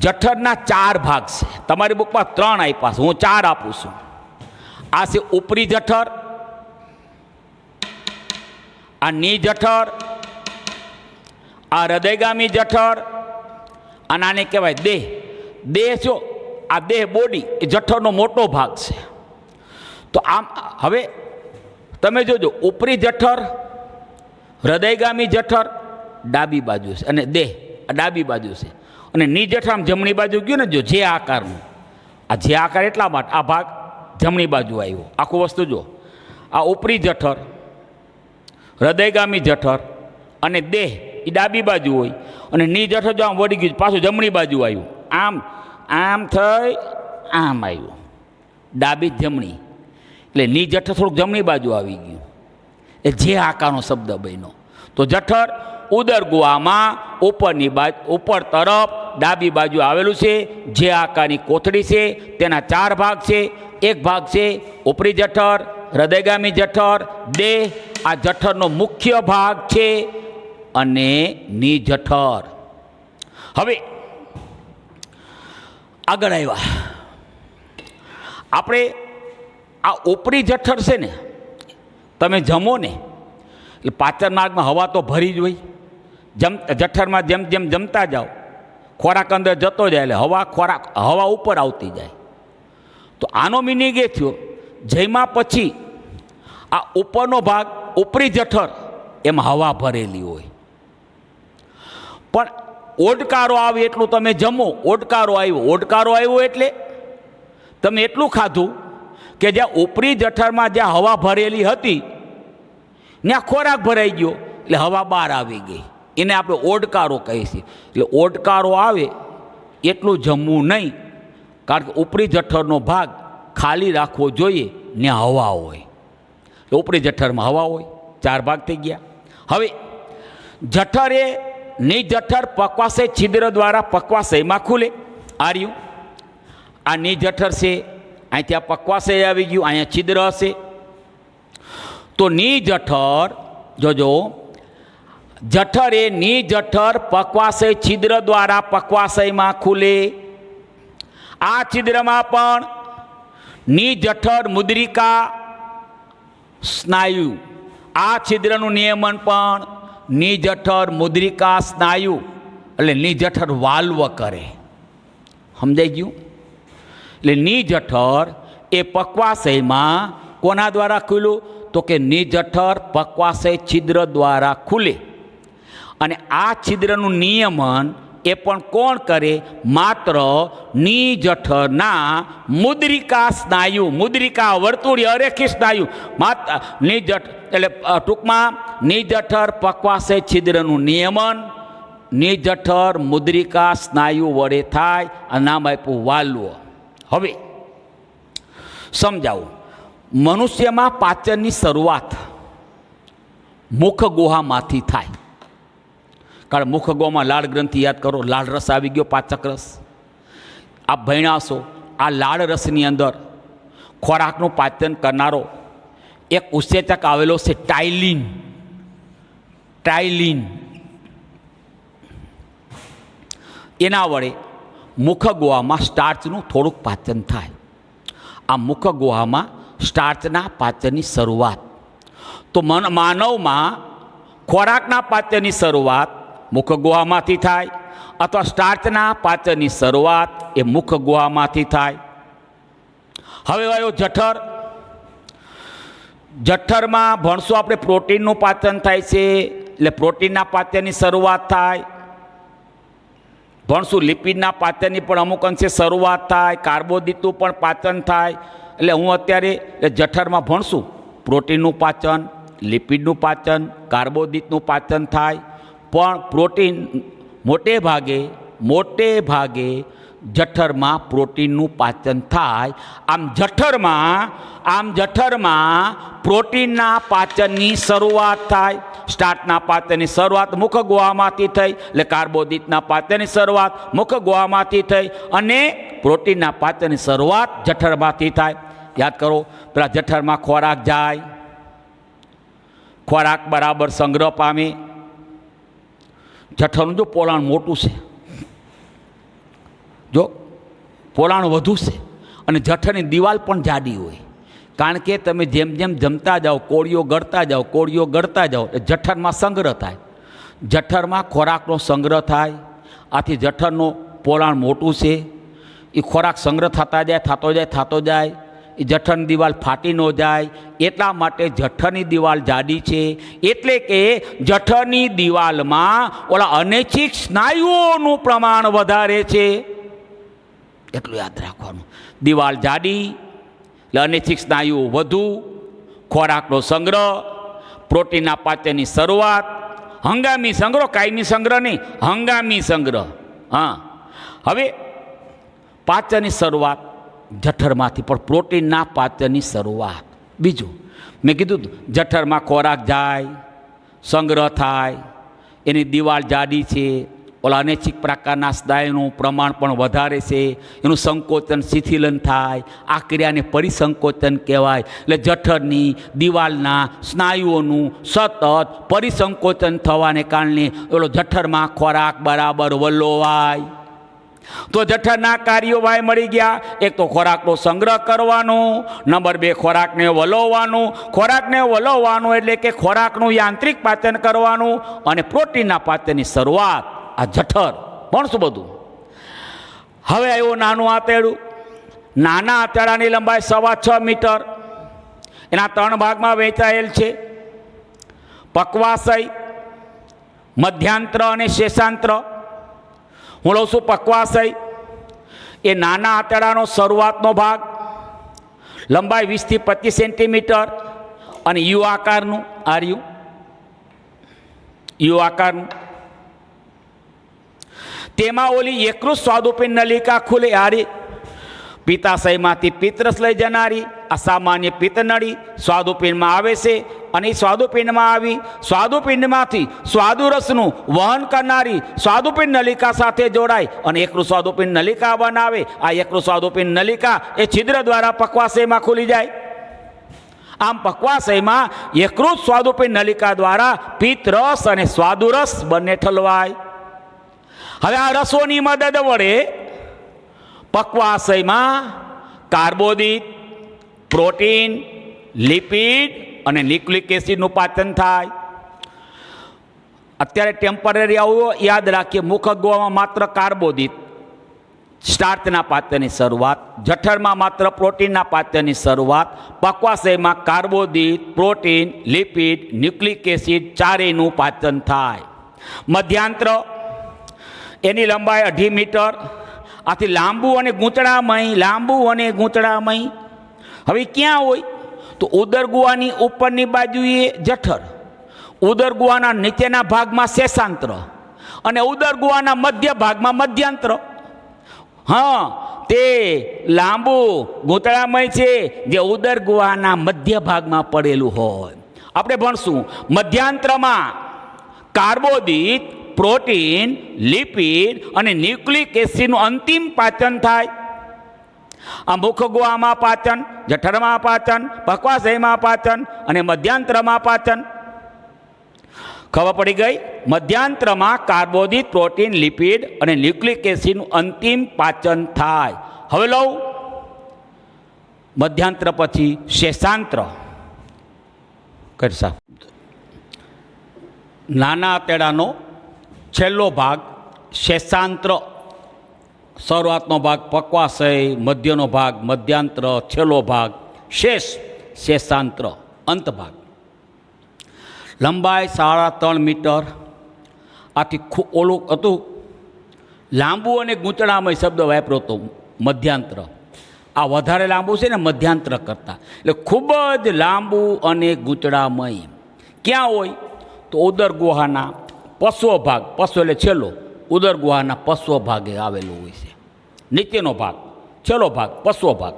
જઠરના 4 ભાગ છે. તમારી બુકમાં 3 આપ્યા છે, હું 4 આપું છું. આ છે ઉપરી જઠર, આ ની જઠર, આ હૃદયગામી જઠર, અને આને કહેવાય દેહ. દેહ જો આ દેહ બોડી એ જઠરનો મોટો ભાગ છે. તો આમ હવે તમે જોજો, ઉપરી જઠર, હૃદયગામી જઠર ડાબી બાજુ છે અને દેહ આ ડાબી બાજુ છે. અને ની જઠર આમ જમણી બાજુ ગયું ને, જો જે આકારનું. આ જે આકાર એટલા માટે આ ભાગ જમણી બાજુ આવ્યો. આખું વસ્તુ જો, આ ઉપરી જઠર, હૃદયગામી જઠર અને દેહ એ ડાબી બાજુ હોય, અને ની જઠર જો આમ વળી ગયું પાછું જમણી બાજુ આવ્યું. આમ આમ થઈ આમ આવ્યું, ડાબી જમણી. એટલે ની જઠર થોડુંક જમણી બાજુ આવી ગયું. એ જે આકારનો શબ્દ બન્યો. તો જઠર ઉદર ગુહામાં ઉપરની બાજુ ઉપર તરફ ડાબી બાજુ આવેલું છે, જે આકારની કોથળી છે. તેના 4 ભાગ છે. એક ભાગ છે ઉપરી જઠર, હૃદયગામી જઠર, દેહ, આ જઠરનો મુખ્ય ભાગ છે, અને ની જઠર. હવે આગળ આવ્યા આપણે. આ ઉપરી જઠર છે ને, તમે જમો ને એટલે પાચન માર્ગમાં હવા તો ભરી જ હોય. જઠરમાં જેમ જેમ જમતા જાઓ ખોરાક અંદર જતો જાય એટલે હવા ઉપર આવતી જાય. તો આનો મિનિંગ એ થયો, જેમાં પછી આ ઉપરનો ભાગ ઉપરી જઠર એમાં હવા ભરેલી હોય, પણ ઓડકારો આવે એટલું તમે જમો. ઓડકારો આવ્યો એટલે તમે એટલું ખાધું કે જ્યાં ઉપરી જઠરમાં જ્યાં હવા ભરેલી હતી ત્યાં ખોરાક ભરાઈ ગયો એટલે હવા બહાર આવી ગઈ. એને આપણે ઓડકારો કહીએ છીએ. એટલે ઓડકારો આવે એટલું જમવું નહીં, કારણ કે ઉપરી જઠરનો ભાગ ખાલી રાખવો જોઈએ, ને હવા હોય. એટલે ઉપરી જઠરમાં હવા હોય. 4 ભાગ થઈ ગયા. હવે જઠર એ ની જઠર પક્વાશય છિદ્ર દ્વારા પક્વાશયમાં ખુલે. આર્યું આ ની જઠર છે, અહીંથી આ પક્વાશય આવી ગયું, અહીંયા છિદ્ર હશે. તો ની જઠર જોજો, જઠર એ ની જઠર પક્વાશય છિદ્ર દ્વારા પક્વાશયમાં ખુલે. આ છિદ્રમાં પણ ની જઠર મુદ્રિકા સ્નાયુ, આ છિદ્રનું નિયમન પણ ની જઠર મુદ્રિકા સ્નાયુ એટલે ની જઠર વાલ્વ કરે. સમજાઈ ગયું? એટલે ની જઠર એ પક્વાશયમાં કોના દ્વારા ખુલ્યું? તો કે ની જઠર પક્વાશય છિદ્ર દ્વારા ખુલે. અને આ છિદ્રનું નિયમન એ પણ કોણ કરે? માત્ર ની જઠરના મુદ્રિકા સ્નાયુ, મુદ્રિકા વર્તુળી અરેખી સ્નાયુ, માત્ર ની જઠર એટલે ટૂંકમાં ની જઠર પક્વાશય છિદ્રનું નિયમન ની જઠર મુદ્રિકા સ્નાયુ વડે થાય. આ નામ આપ્યું વાલ્વ. હવે સમજાવું. મનુષ્યમાં પાચનની શરૂઆત મુખ ગુહામાંથી થાય. કારણ મુખ ગુહામાં લાળ ગ્રંથિ યાદ કરો, લાળ રસ આવી ગયો, પાચક રસ. આપ ભણ્યા હશો, આ લાળ રસની અંદર ખોરાકનું પાચન કરનારો એક ઉત્સેચક આવેલો છે, ટાઇલિન. ટાઇલિન એના વડે મુખ ગુહામાં સ્ટાર્ચનું થોડુંક પાચન થાય. આ મુખ ગુહામાં સ્ટાર્ચના પાચનની શરૂઆત. તો માનવમાં ખોરાકના પાચનની શરૂઆત મુખ ગુહામાંથી થાય, અથવા સ્ટાર્ચના પાચનની શરૂઆત એ મુખ ગુહામાંથી થાય. હવે આવ્યો જઠર. જઠરમાં ભણશું આપણે પ્રોટીનનું પાચન થાય છે, એટલે પ્રોટીનના પાચનની શરૂઆત થાય. ભણશું લિપિડના પાચનની પણ અમુક અંશે શરૂઆત થાય, કાર્બોદિતનું પણ પાચન થાય. એટલે હું અત્યારે જઠરમાં ભણશું પ્રોટીનનું પાચન, લિપિડનું પાચન, કાર્બોદિતનું પાચન થાય. પણ પ્રોટીન મોટે ભાગે જઠરમાં પ્રોટીનનું પાચન થાય. આમ જઠરમાં પ્રોટીનના પાચનની શરૂઆત થાય. સ્ટાર્ચના પાચનની શરૂઆત મુખ ગુહામાંથી થઈ, એટલે કાર્બોદિતના પાચનની શરૂઆત મુખ ગુહામાંથી થઈ, અને પ્રોટીનના પાચનની શરૂઆત જઠરમાંથી થાય. યાદ કરો, પેલા જઠરમાં ખોરાક જાય, ખોરાક બરાબર સંગ્રહ પામે. જઠરનું જો પોલાણ મોટું છે, જો પોલાણ વધુ છે, અને જઠરની દિવાલ પણ જાડી હોય. કારણ કે તમે જેમ જેમ જમતા જાઓ કોળીઓ ગળતા જાઓ એટલે જઠરમાં સંગ્રહ થાય. જઠરમાં ખોરાકનો સંગ્રહ થાય. આથી જઠરનું પોલાણ મોટું છે. એ ખોરાક સંગ્રહ થતો જાય એ જઠરની દિવાલ ફાટી ન જાય, એટલા માટે જઠરની દિવાલ જાડી છે. એટલે કે જઠરની દિવાલમાં ઓલા અનૈચ્છિક સ્નાયુઓનું પ્રમાણ વધારે છે. એટલું યાદ રાખવાનું. દિવાલ જાડી એટલે અનૈચ્છિક સ્નાયુઓ વધુ, ખોરાકનો સંગ્રહ, પ્રોટીનના પાચનની શરૂઆત, હંગામી સંગ્રહ, કાયમી સંગ્રહ નહીં, હંગામી સંગ્રહ. હા, હવે પાચનની શરૂઆત જઠરમાંથી, પણ પ્રોટીનના પાચનની શરૂઆત. બીજું મેં કીધું જઠરમાં ખોરાક જાય, સંગ્રહ થાય, એની દિવાલ જાડી છે, ઓલા અનૈચ્છિક પ્રકારના સ્નાયુનું પ્રમાણ પણ વધારે છે, એનું સંકોચન શિથિલન થાય, આ ક્રિયાને પરિસંકોચન કહેવાય. એટલે જઠરની દિવાલના સ્નાયુઓનું સતત પરિસંકોચન થવાને કારણે ઓલો જઠરમાં ખોરાક બરાબર વલોવાય. તો જઠરના કાર્યો ભાઈ મળી ગયા. એક તો ખોરાકનો સંગ્રહ કરવાનો, નંબર 2 ખોરાકને વલોવવાનું. ખોરાકને વલોવવાનું એટલે કે ખોરાકનું યાંત્રિક પાચન કરવાનું, અને પ્રોટીનના પાચનની શરૂઆત આ જઠર. પણ શું બધું. હવે આવ્યું નાનું આંતરડું. નાના આંતરડાની લંબાઈ 6.25 મીટર. એના 3 ભાગમાં વહેંચાયેલ છે: પક્વાશય, મધ્યાંત્ર અને શેષાંત્ર. હું લઉં છું પક્વાશય. એ નાના આંતરડાનો શરૂઆતનો ભાગ, લંબાઈ 20 થી 25 સેન્ટીમીટર, અને યુ આકારનું. યુ આકારનું. તેમાં ઓલી યકૃત સ્વાદુપિંડ નલિકા ખુલે. આરી પિત્તાશયમાંથી પિત્તરસ લઈ જનારી આ સામાન્ય પિત્તનળી સ્વાદુપિંડમાં આવે છે, અને એ સ્વાદુપિંડમાં આવી સ્વાદુપિંડમાંથી સ્વાદુરસનું વહન કરનારી સ્વાદુપિંડ નલિકા સાથે જોડાય અને યકૃત સ્વાદુપિંડ નલિકા બનાવે. આ યકૃત સ્વાદુપિંડ નલિકા એ છિદ્ર દ્વારા પક્વાશયમાં ખુલી જાય. આમ પક્વાશયમાં યકૃત સ્વાદુપિંડ નલિકા દ્વારા પિત્તરસ અને સ્વાદુરસ બંને ઠલવાય. હવે આ રસોની મદદ વડે પક્વાશયમાં કાર્બોદિત, પ્રોટીન, લિપિડ અને ન્યુક્લિક એસિડનું પાચન થાય. અત્યારે ટેમ્પરરી આવું યાદ રાખીએ, મુખગુહામાં માત્ર કાર્બોદિત સ્ટાર્ચના પાચનની શરૂઆત, જઠરમાં માત્ર પ્રોટીનના પાચનની શરૂઆત, પક્વાશયમાં કાર્બોદિત, પ્રોટીન, લિપિડ, ન્યુક્લિક એસિડ ચારેયનું પાચન થાય. મધ્યાંત્ર એની લંબાઈ 2.5 મીટર. આથી લાંબુ અને ગૂંચળામય. હવે ક્યાં હોય તો ઉદરગુહાની ઉપરની બાજુએ જઠર, ઉદરગુહાના નીચેના ભાગમાં શેષાંત્ર અને ઉદરગુહાના મધ્ય ભાગમાં મધ્યાંત્ર. હા, તે લાંબુ ગૂંચળામય છે જે ઉદરગુહાના મધ્ય ભાગમાં પડેલું હોય. આપણે ભણશું મધ્યાંત્રમાં કાર્બોદિત, પ્રોટીન, લિપિડ અને ન્યુક્લિક એસિડનું અંતિમ પાચન થાય. આ મુખગુહામાં પાચન, જઠરમાં પાચન, પક્વાશયમાં પાચન અને મધ્યાંત્રમાં પાચન. ખબર પડી ગઈ? મધ્યાંત્રમાં કાર્બોદિત, પ્રોટીન, લિપિડ અને ન્યુક્લિક એસિડનું અંતિમ પાચન થાય. હવે લઉં મધ્યાંત્ર પછી શેષાંત્ર. કરશા નાના આંતરડાનો છેલ્લો ભાગ શેષાંત્ર. શરૂઆતનો ભાગ પક્વાશય, મધ્યનો ભાગ મધ્યાંત્ર, છેલ્લો ભાગ શેષાંત્ર, અંત ભાગ. લંબાઈ 3.5 મીટર. આથી ઓલું હતું લાંબુ અને ગૂંચળામય શબ્દ વાપર્યો હતો મધ્યાંત્ર. આ વધારે લાંબુ છે ને મધ્યાંત્ર કરતાં, એટલે ખૂબ જ લાંબુ અને ગૂંચળામય. ક્યાં હોય તો ઉદરગુહાના પશ્વ ભાગ, પશ્વ એટલે છેલ્લો, ઉદરગુહાના પશ્વ ભાગે આવેલું હોય છે. નીચેનો ભાગ, છેલ્લો ભાગ, પશ્વ ભાગ.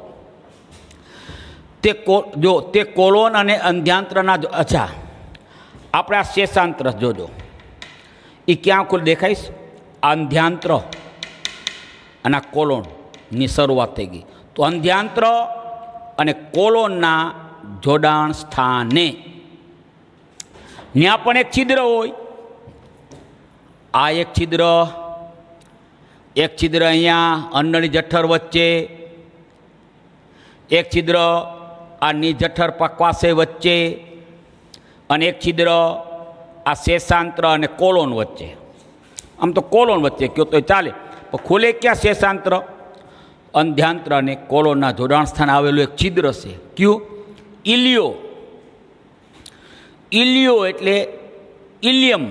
તે કોલોન અને અંધ્યાંત્રના. અચ્છા, આપણે આ શેષાંત્ર જોજો, એ ક્યાં ખુલ દેખાઈશ? અંધ્યાંત્ર અને કોલોનની શરૂઆત થઈ ગઈ. તો અંધ્યાંત્ર અને કોલોનના જોડાણ સ્થાને ત્યાં પણ એક છિદ્ર હોય. આ એક છિદ્ર અહીંયા અન્નળી જઠર વચ્ચે, એક છિદ્ર આ જઠર પક્વાશય વચ્ચે, અને એક છિદ્ર આ શેષાંત્ર અને કોલોન વચ્ચે. આમ તો કોલોન વચ્ચે કયો તો ચાલે, પણ ખોલે ક્યાં શેષાંત્ર? અંધ્યાંત્ર અને કોલોનના જોડાણ સ્થાને આવેલું એક છિદ્ર છે. કયું? ઇલિયો. ઇલિયો એટલે ઇલિયમ.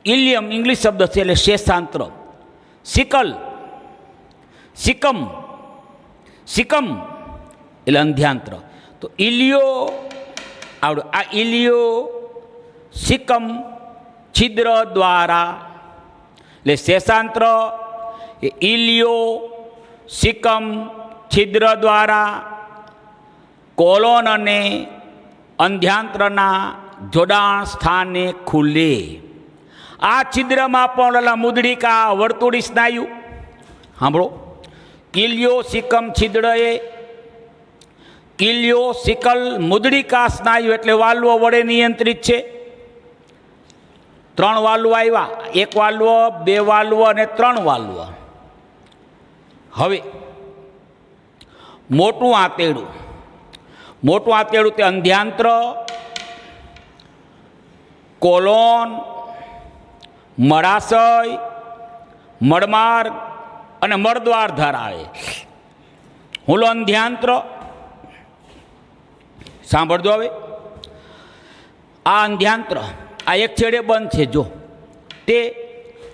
ઇલિયમ ઇંગ્લિશ શબ્દ છે, એટલે શેષાંત્ર. સિકમ એટલે અંધ્યાંત્ર. તો ઇલિયો આવડું. આ ઇલિયો સિકમ છિદ્ર દ્વારા, એટલે શેષાંત્ર એ ઇલિયો સિકમ છિદ્ર દ્વારા કોલોન અને અંધ્યાંત્રના જોડાણ સ્થાને ખુલે. આ છિદ્રમાં પણ ઓલા મુદડીકા વર્તુળી સ્નાયુ સાંભળો, ઇલિયોસિકમ છિદ્રએ ઇલિયોસિકલ મુદડીકા સ્નાયુ એટલે વાલ્વ વડે નિયંત્રિત છે. 3 વાલ્વ આવ્યા, 1 વાલ્વ, 2 વાલ્વ અને 3 વાલ્વ. હવે મોટું આંતરડું તે અંધ્યાંત્ર, કોલોન, મળાશય, મળમાર્ગ અને મળદ્વાર ધરાવે. હુલો અંધ્યાંત્ર સાંભળજો. હવે આ અંધ્યાંત્ર આ એક છેડે બંધ છે. જો તે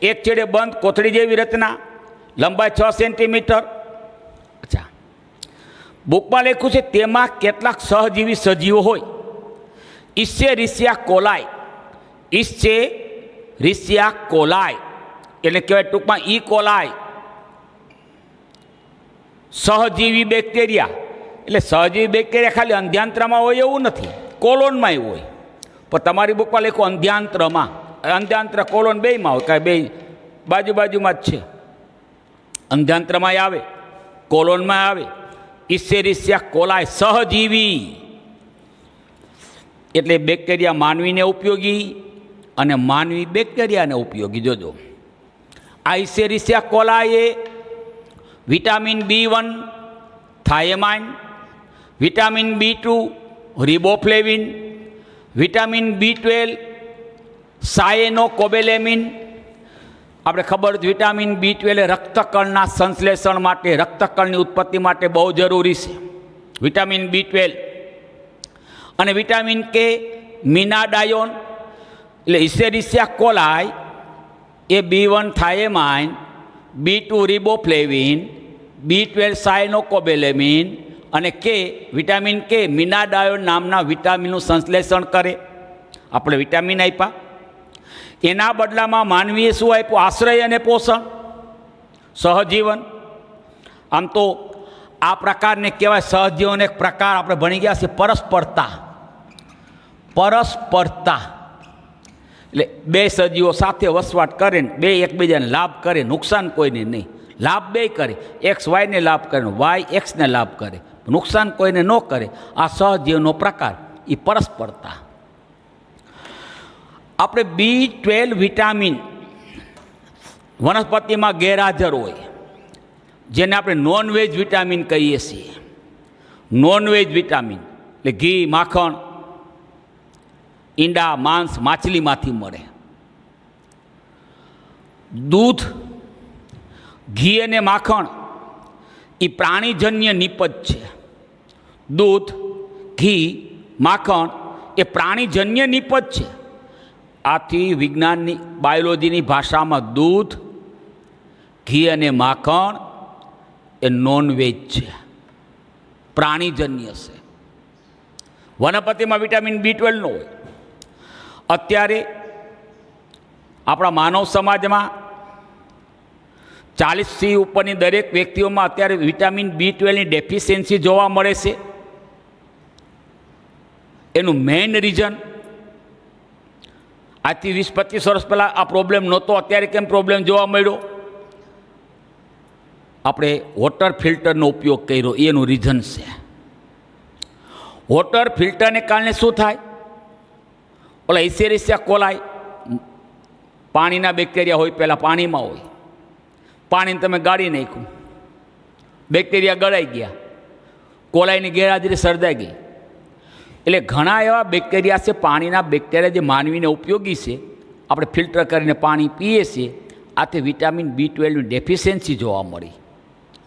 એક છેડે બંધ કોથળી જેવી રચના, લંબાઈ 6 સેન્ટીમીટર. અચ્છા, બુકમાં લખ્યું છે તેમાં કેટલાક સહજીવી સજીવો હોય. ઇસ્ચેરિસિયા કોલાય, ઇસ્ચેરિસિયા કોલાય એટલે કહેવાય ટૂંકમાં ઈ કોલાય. સહજીવી બેક્ટેરિયા એટલે સહજીવી બેક્ટેરિયા ખાલી અંધ્યાંત્રમાં હોય એવું નથી, કોલોનમાંય હોય. પણ તમારી બુકમાં લખો અંધ્યાંત્રમાં. અંધ્યાંત્ર કોલોન બેયમાં હોય, કાંઈ બે બાજુમાં જ છે. અંધ્યાંત્રમાં આવે, કોલોનમાં આવે. ઇસ્ચેરિસિયા કોલાય સહજીવી એટલે બેક્ટેરિયા માનવીને ઉપયોગી અને માનવી બેક્ટેરિયાને ઉપયોગી. જોજો, આ Escherichia coli vitamin B1 thiamine, vitamin B2 riboflavin, vitamin B12 cyanocobalamin. આપણે ખબર છે વિટામિન B12 એ રક્તકણના સંશ્લેષણ માટે, રક્તકણની ઉત્પત્તિ માટે બહુ જરૂરી છે વિટામિન B12. અને વિટામિન K મિનાડાયોન એટલે ઇસ્ચેરિસિયા કોલાય એ B1 થાયમાઇન, B2 રિબોફ્લેવિન, B12 સાયનોકોબેલેમિન અને વિટામિન K મિનાડાયોન નામના વિટામિનનું સંશ્લેષણ કરે. આપણે વિટામિન આપ્યા, એના બદલામાં માનવીએ શું આપ્યું? આશ્રય અને પોષણ, સહજીવન. આમ તો આ પ્રકારને કહેવાય સહજીવન. એક પ્રકાર આપણે ભણી ગયા છે પરસ્પરતા. એટલે બે સજીવો સાથે વસવાટ કરે ને બે એકબીજાને લાભ કરે, નુકસાન કોઈને નહીં. લાભ બે કરે, એક્સ વાયને લાભ કરે, વાય એક્સને લાભ કરે, નુકસાન કોઈને ન કરે. આ સહજીવનનો પ્રકાર એ પરસ્પરતા. આપણે B12 વિટામિન વનસ્પતિમાં ગેરહાજર હોય, જેને આપણે નોનવેજ વિટામિન કહીએ છીએ. નોનવેજ વિટામિન એટલે ઘી, માખણ, ઈંડા, માંસ, માછલીમાંથી મળે. દૂધ, ઘી અને માખણ એ પ્રાણીજન્ય નિપજ છે. દૂધ, ઘી, માખણ એ પ્રાણીજન્ય નિપજ છે. આથી વિજ્ઞાનની બાયોલોજીની ભાષામાં દૂધ, ઘી અને માખણ એ નોનવેજ છે, પ્રાણીજન્ય છે. વનસ્પતિમાં વિટામિન B12 નો હોય. અત્યારે આપણા માનવ સમાજમાં 40થી ઉપરની દરેક વ્યક્તિઓમાં અત્યારે વિટામિન B12ની ડેફિશિયન્સી જોવા મળે છે. એનું મેઇન રીઝન આજથી 20-25 વર્ષ પહેલાં આ પ્રોબ્લેમ નહોતો, અત્યારે કેમ પ્રોબ્લેમ જોવા મળ્યો? આપણે વોટર ફિલ્ટરનો ઉપયોગ કર્યો, એનું રીઝન છે. વોટર ફિલ્ટરને કારણે શું થાય? ઓલા ઇસ્ચેરિસિયા કોલાય પાણીના બેક્ટેરિયા હોય, પહેલાં પાણીમાં હોય. પાણીને તમે ગાળી નાખ્યું, બેક્ટેરિયા ગળાઈ ગયા, કોલાયની ગેરહાજરી સર્જાઈ ગઈ. એટલે ઘણા એવા બેક્ટેરિયા છે, પાણીના બેક્ટેરિયા જે માનવીને ઉપયોગી છે, આપણે ફિલ્ટર કરીને પાણી પીએ છીએ. આથી વિટામિન B12ની ડેફિશિયન્સી જોવા મળી,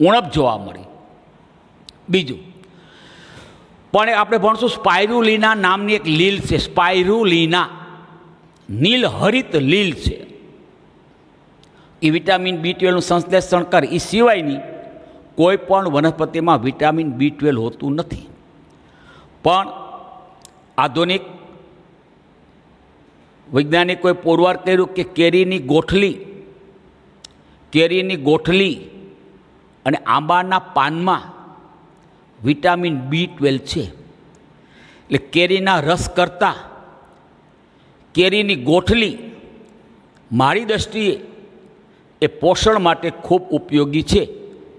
ઉણપ જોવા મળી. બીજું પણ આપણે ભણશું સ્પાયરુલિના નામની એક લીલ છે. સ્પાયરુલિના નીલહરિત લીલ છે. એ વિટામિન B12નું સંશ્લેષણ કરે. એ સિવાયની કોઈ પણ વનસ્પતિમાં વિટામિન B12 હોતું નથી. પણ આધુનિક વૈજ્ઞાનિકોએ પુરવાર કર્યું કે કેરીની ગોઠલી અને આંબાના પાનમાં વિટામિન B12 છે. એટલે કેરીના રસ કરતાં કેરીની ગોઠલી મારી દ્રષ્ટિએ એ પોષણ માટે ખૂબ ઉપયોગી છે,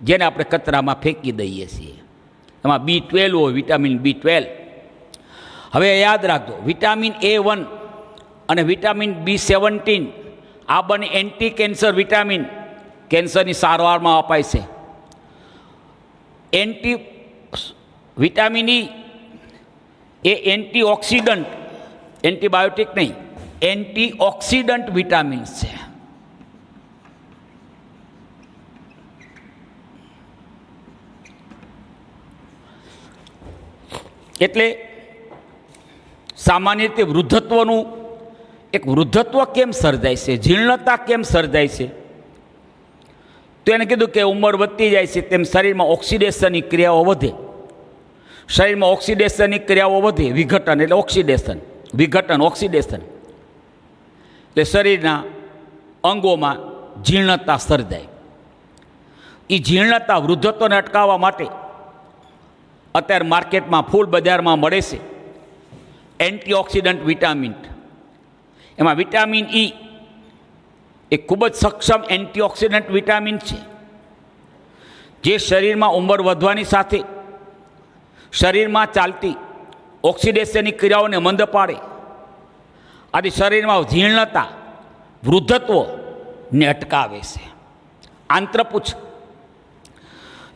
જેને આપણે કચરામાં ફેંકી દઈએ છીએ. એમાં B12 હોય, વિટામિન B12. હવે યાદ રાખજો, વિટામિન A1 અને વિટામિન B17 આ બંને એન્ટી કેન્સર વિટામિન કેન્સરની સારવારમાં અપાય છે. વિટામિન E એ એન્ટીઓક્સિડન્ટ, એન્ટીબાયોટિક નહીં, એન્ટીઓક્સિડન્ટ વિટામિન્સ છે. એટલે સામાન્ય રીતે વૃદ્ધત્વ કેમ સર્જાય છે, જીર્ણતા કેમ સર્જાય છે, તો એને કીધું કે ઉંમર વધતી જાય છે તેમ શરીરમાં ઓક્સિડેશનની ક્રિયાઓ વધે. શરીરમાં ઓક્સિડેશનની ક્રિયાઓ વધે, વિઘટન એટલે ઓક્સિડેશન, વિઘટન ઓક્સિડેશન એટલે શરીરના અંગોમાં જીર્ણતા સર્જાય. એ જીર્ણતા, વૃદ્ધત્વને અટકાવવા માટે અત્યારે માર્કેટમાં ફૂલ બજારમાં મળે છે એન્ટીઓક્સિડન્ટ વિટામિન. એમાં વિટામિન E એ ખૂબ જ સક્ષમ એન્ટીઓક્સિડન્ટ વિટામિન છે, જે શરીરમાં ઉંમર વધવાની સાથે શરીરમાં ચાલતી ઓક્સિડેશનની ક્રિયાઓને મંદ પાડે, આથી શરીરમાં જીર્ણતા, વૃદ્ધત્વને અટકાવે છે. આંત્રપુચ્છ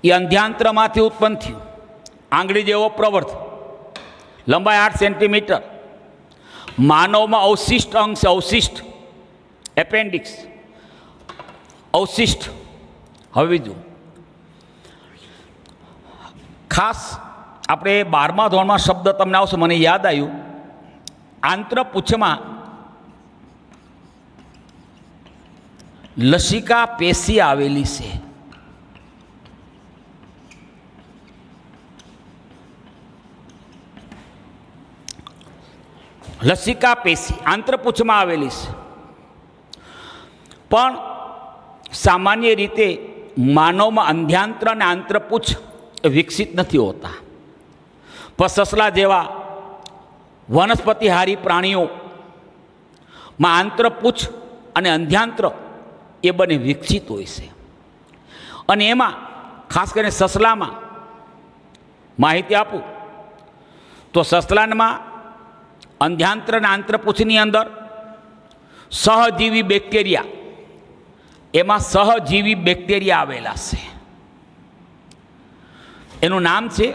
એ અંધ્યાંત્રમાંથી ઉત્પન્ન થયું, આંગળી જેવો પ્રવર્ત, લંબાઈ 8 સેન્ટીમીટર. માનવમાં અવશિષ્ટ અંગ છે, અવશિષ્ટ એપેન્ડિક્સ, અવશિષ્ટ. હવે બીજું ખાસ આપણે 12મા ધોરણમાં શબ્દ તમને આવશે, મને યાદ આવ્યું. આંત્રપુચ્છમાં લસિકા પેશી આવેલી છે. લસિકા પેશી આંત્રપુચ્છમાં આવેલી છે, પણ સામાન્ય રીતે માનવમાં અંધ્યાંત્ર અને આંત્રપુચ્છ વિકસિત નથી હોતા. પણ સસલા જેવા વનસ્પતિહારી પ્રાણીઓમાં આંત્રપુચ્છ અને અંધ્યાંત્ર એ બંને વિકસિત હોય છે. અને એમાં ખાસ કરીને સસલામાં માહિતી આપું તો સસલામાં અંધ્યાંત્ર અને આંત્રપુચ્છની અંદર સહજીવી બેક્ટેરિયા, એમાં સહજીવી બેક્ટેરિયા આવેલા છે. એનું નામ છે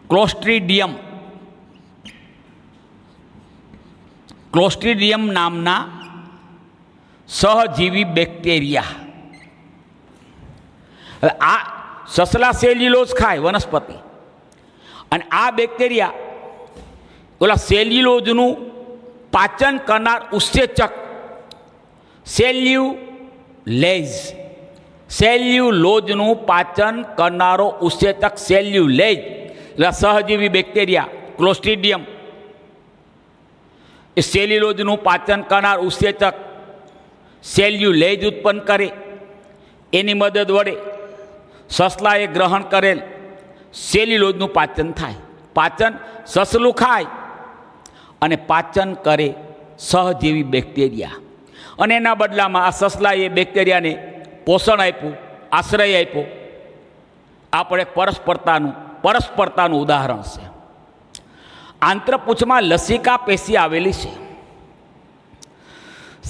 ક્લોસ્ટ્રીડિયમ. ક્લોસ્ટ્રીડિયમ નામના સહજીવી બેક્ટેરિયા. હવે આ સસલા સેલ્યુલોઝ ખાય, વનસ્પતિ, અને આ બેક્ટેરિયા ઓલા સેલ્યુલોઝનું પાચન કરનાર ઉત્સેચક સેલ્યુલોઝનું પાચન કરનારો ઉત્સેચક સેલ્યુલેજ, એટલે સહજીવી બેક્ટેરિયા ક્લોસ્ટ્રીડિયમ એ સેલ્યુલોઝનું પાચન કરનાર ઉત્સેચક સેલ્યુલેજ ઉત્પન્ન કરે. એની મદદ વડે સસલાએ ગ્રહણ કરેલ સેલ્યુલોઝનું પાચન થાય. પાચન સસલું ખાય અને પાચન કરે સહજીવી બેક્ટેરિયા, અને એના બદલામાં આ સસલાએ બેક્ટેરિયાને પોષણ આપ્યું, આશ્રય આપ્યો. આ પણ એક પરસ્પરતાનું ઉદાહરણ છે. આંત્રપુચ્છમાં લસિકા પેશી આવેલી છે.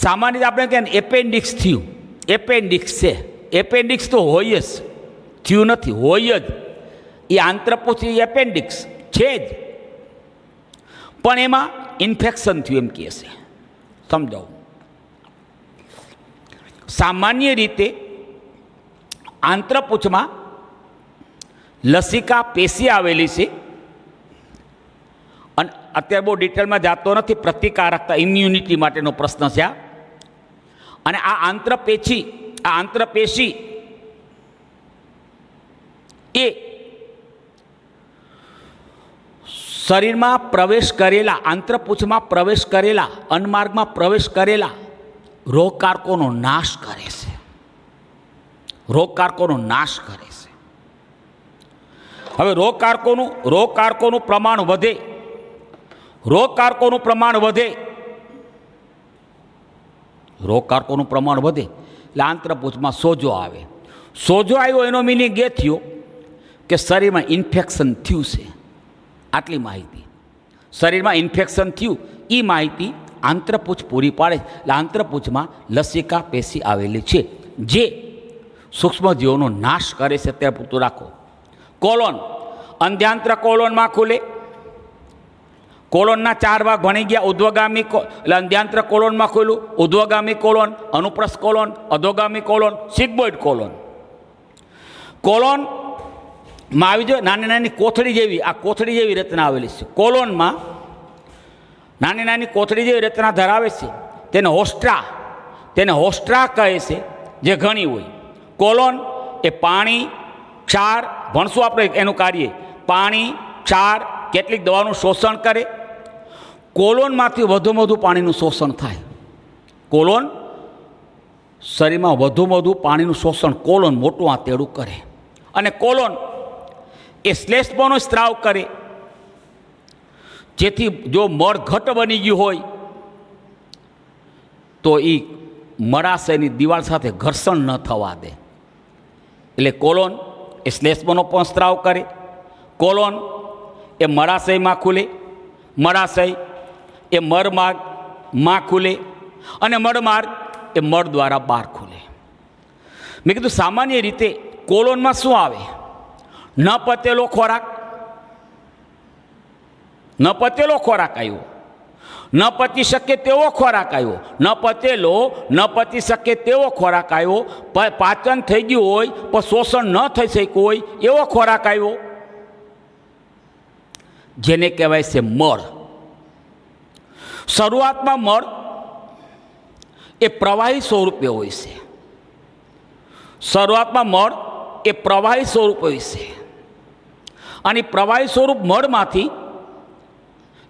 સામાન્ય રીતે આપણે કહીએ એપેન્ડિક્સ થયું, એપેન્ડિક્સ છે. એપેન્ડિક્સ તો હોય જ, થયું નથી, હોય જ. એ આંત્રપુચ્છ એપેન્ડિક્સ છે જ, પણ એમાં ઇન્ફેક્શન થયું એમ કહે છે. સમજાવું. સામાન્ય રીતે આંત્રપુચ્છમાં લસિકા પેશી આવેલી છે, અને અત્યારે બહુ ડિટેલમાં જાતો નથી, પ્રતિકારકતા, ઇમ્યુનિટી માટેનો પ્રશ્ન છે આ. અને આ આંત્રપેશી એ શરીરમાં પ્રવેશ કરેલા, આંત્રપુચ્છમાં પ્રવેશ કરેલા, અન્નમાર્ગમાં પ્રવેશ કરેલા રોગકારકોનો નાશ કરે છે. રોગકારકોનો નાશ કરે છે. હવે રોગકારકોનું પ્રમાણ વધે, રોગકારકોનું પ્રમાણ વધે રોગકારકોનું પ્રમાણ વધે એટલે આંત્રપૂછમાં સોજો આવે. સોજો આવ્યો એનો મિનિંગ એ થયો કે શરીરમાં ઇન્ફેક્શન થયું છે. આટલી માહિતી, શરીરમાં ઇન્ફેક્શન થયું એ માહિતી આંત્રપૂછ પૂરી પાડે. એટલે આંત્રપૂછમાં લસિકા પેશી આવેલી છે જે સૂક્ષ્મજીવોનો નાશ કરે છે. ત્યાં પૂરતું રાખો. કોલોન, અંધ્યાંત્ર કોલોનમાં ખુલે. કોલોનના 4 ભાગ ભણી ગયા. ઉદ્ધવગામી એટલે અંધ્યાંત્ર કોલોનમાં ખુલ્યું. ઉદ્ધવગામી કોલોન, અનુપ્રસ્થ કોલોન, અધોગામી કોલોન, સિગ્મોઇડ કોલોન. કોલોનમાં આવી જોઈએ નાની નાની કોથળી જેવી, આ કોથળી જેવી રચના આવેલી છે. કોલોનમાં નાની નાની કોથળી જેવી રચના ધરાવે છે. તેને હોસ્ટ્રા કહે છે, જે ઘણી હોય. કોલોન એ પાણી, ક્ષાર, ભણશું આપણે એનું કાર્ય. પાણી, ક્ષાર, કેટલીક દવાનું શોષણ કરે. કોલોનમાંથી વધુમાં વધુ પાણીનું શોષણ થાય. કોલોન શરીરમાં વધુમાં વધુ પાણીનું શોષણ કોલોન મોટું આંતરડું કરે. અને કોલોન એ શ્લેષ્મનો સ્ત્રાવ કરે, જેથી જો મળ ઘટ બની ગયું હોય તો એ મળાશયની દિવાલ સાથે ઘર્ષણ ન થવા દે. એટલે કોલોન એ શ્લેષ્મનો પણ સ્ત્રાવ કરે. કોલોન એ મળાશયમાં ખુલે. મળાશય એ મળમાર્ગમાં ખુલે. અને મળમાર્ગ એ મળ દ્વારા બહાર ખુલે. મેં કીધું સામાન્ય રીતે કોલોનમાં શું આવે? ન પચેલો ખોરાક, ન પચેલો ખોરાક આવ્યો, ન પચી શકે તેવો ખોરાક આવ્યો, ન પચેલો ન પચી શકે તેવો ખોરાક આવ્યો, પાચન થઈ ગયું હોય પણ શોષણ ન થઈ શક્યું હોય એવો ખોરાક આવ્યો, જેને કહેવાય છે મળ. શરૂઆતમાં મળ એ પ્રવાહી સ્વરૂપે હોય છે. શરૂઆતમાં મળ એ પ્રવાહી સ્વરૂપ હોય છે. અને પ્રવાહી સ્વરૂપ મળમાંથી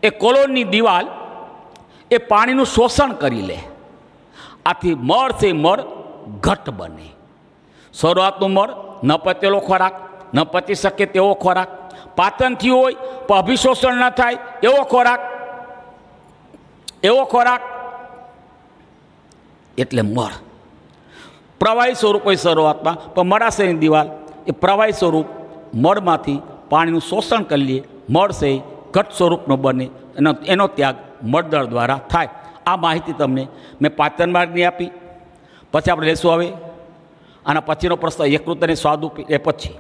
એ કોલોનની દિવાલ એ પાણીનું શોષણ કરી લે. આથી મળ છે મળ ઘટ બને. શરૂઆતનું મળ ન પચેલો ખોરાક, ન પચી શકે તેવો ખોરાક, પાચન થયું હોય પણ અભિશોષણ ન થાય એવો ખોરાક એટલે મળ. પ્રવાહી સ્વરૂપ હોય શરૂઆતમાં, પણ મળાશયની દિવાલ એ પ્રવાહી સ્વરૂપ મળમાંથી પાણીનું શોષણ કરી લે. મળ છે ઘટ સ્વરૂપનો બને, એનો ત્યાગ મળદળ દ્વારા થાય. આ માહિતી તમને મેં પાચન માર્ગની આપી. પછી આપણે લેશું હવે આના પછીનો પ્રશ્ન યકૃત અને સ્વાદુપિંડ એ પછી.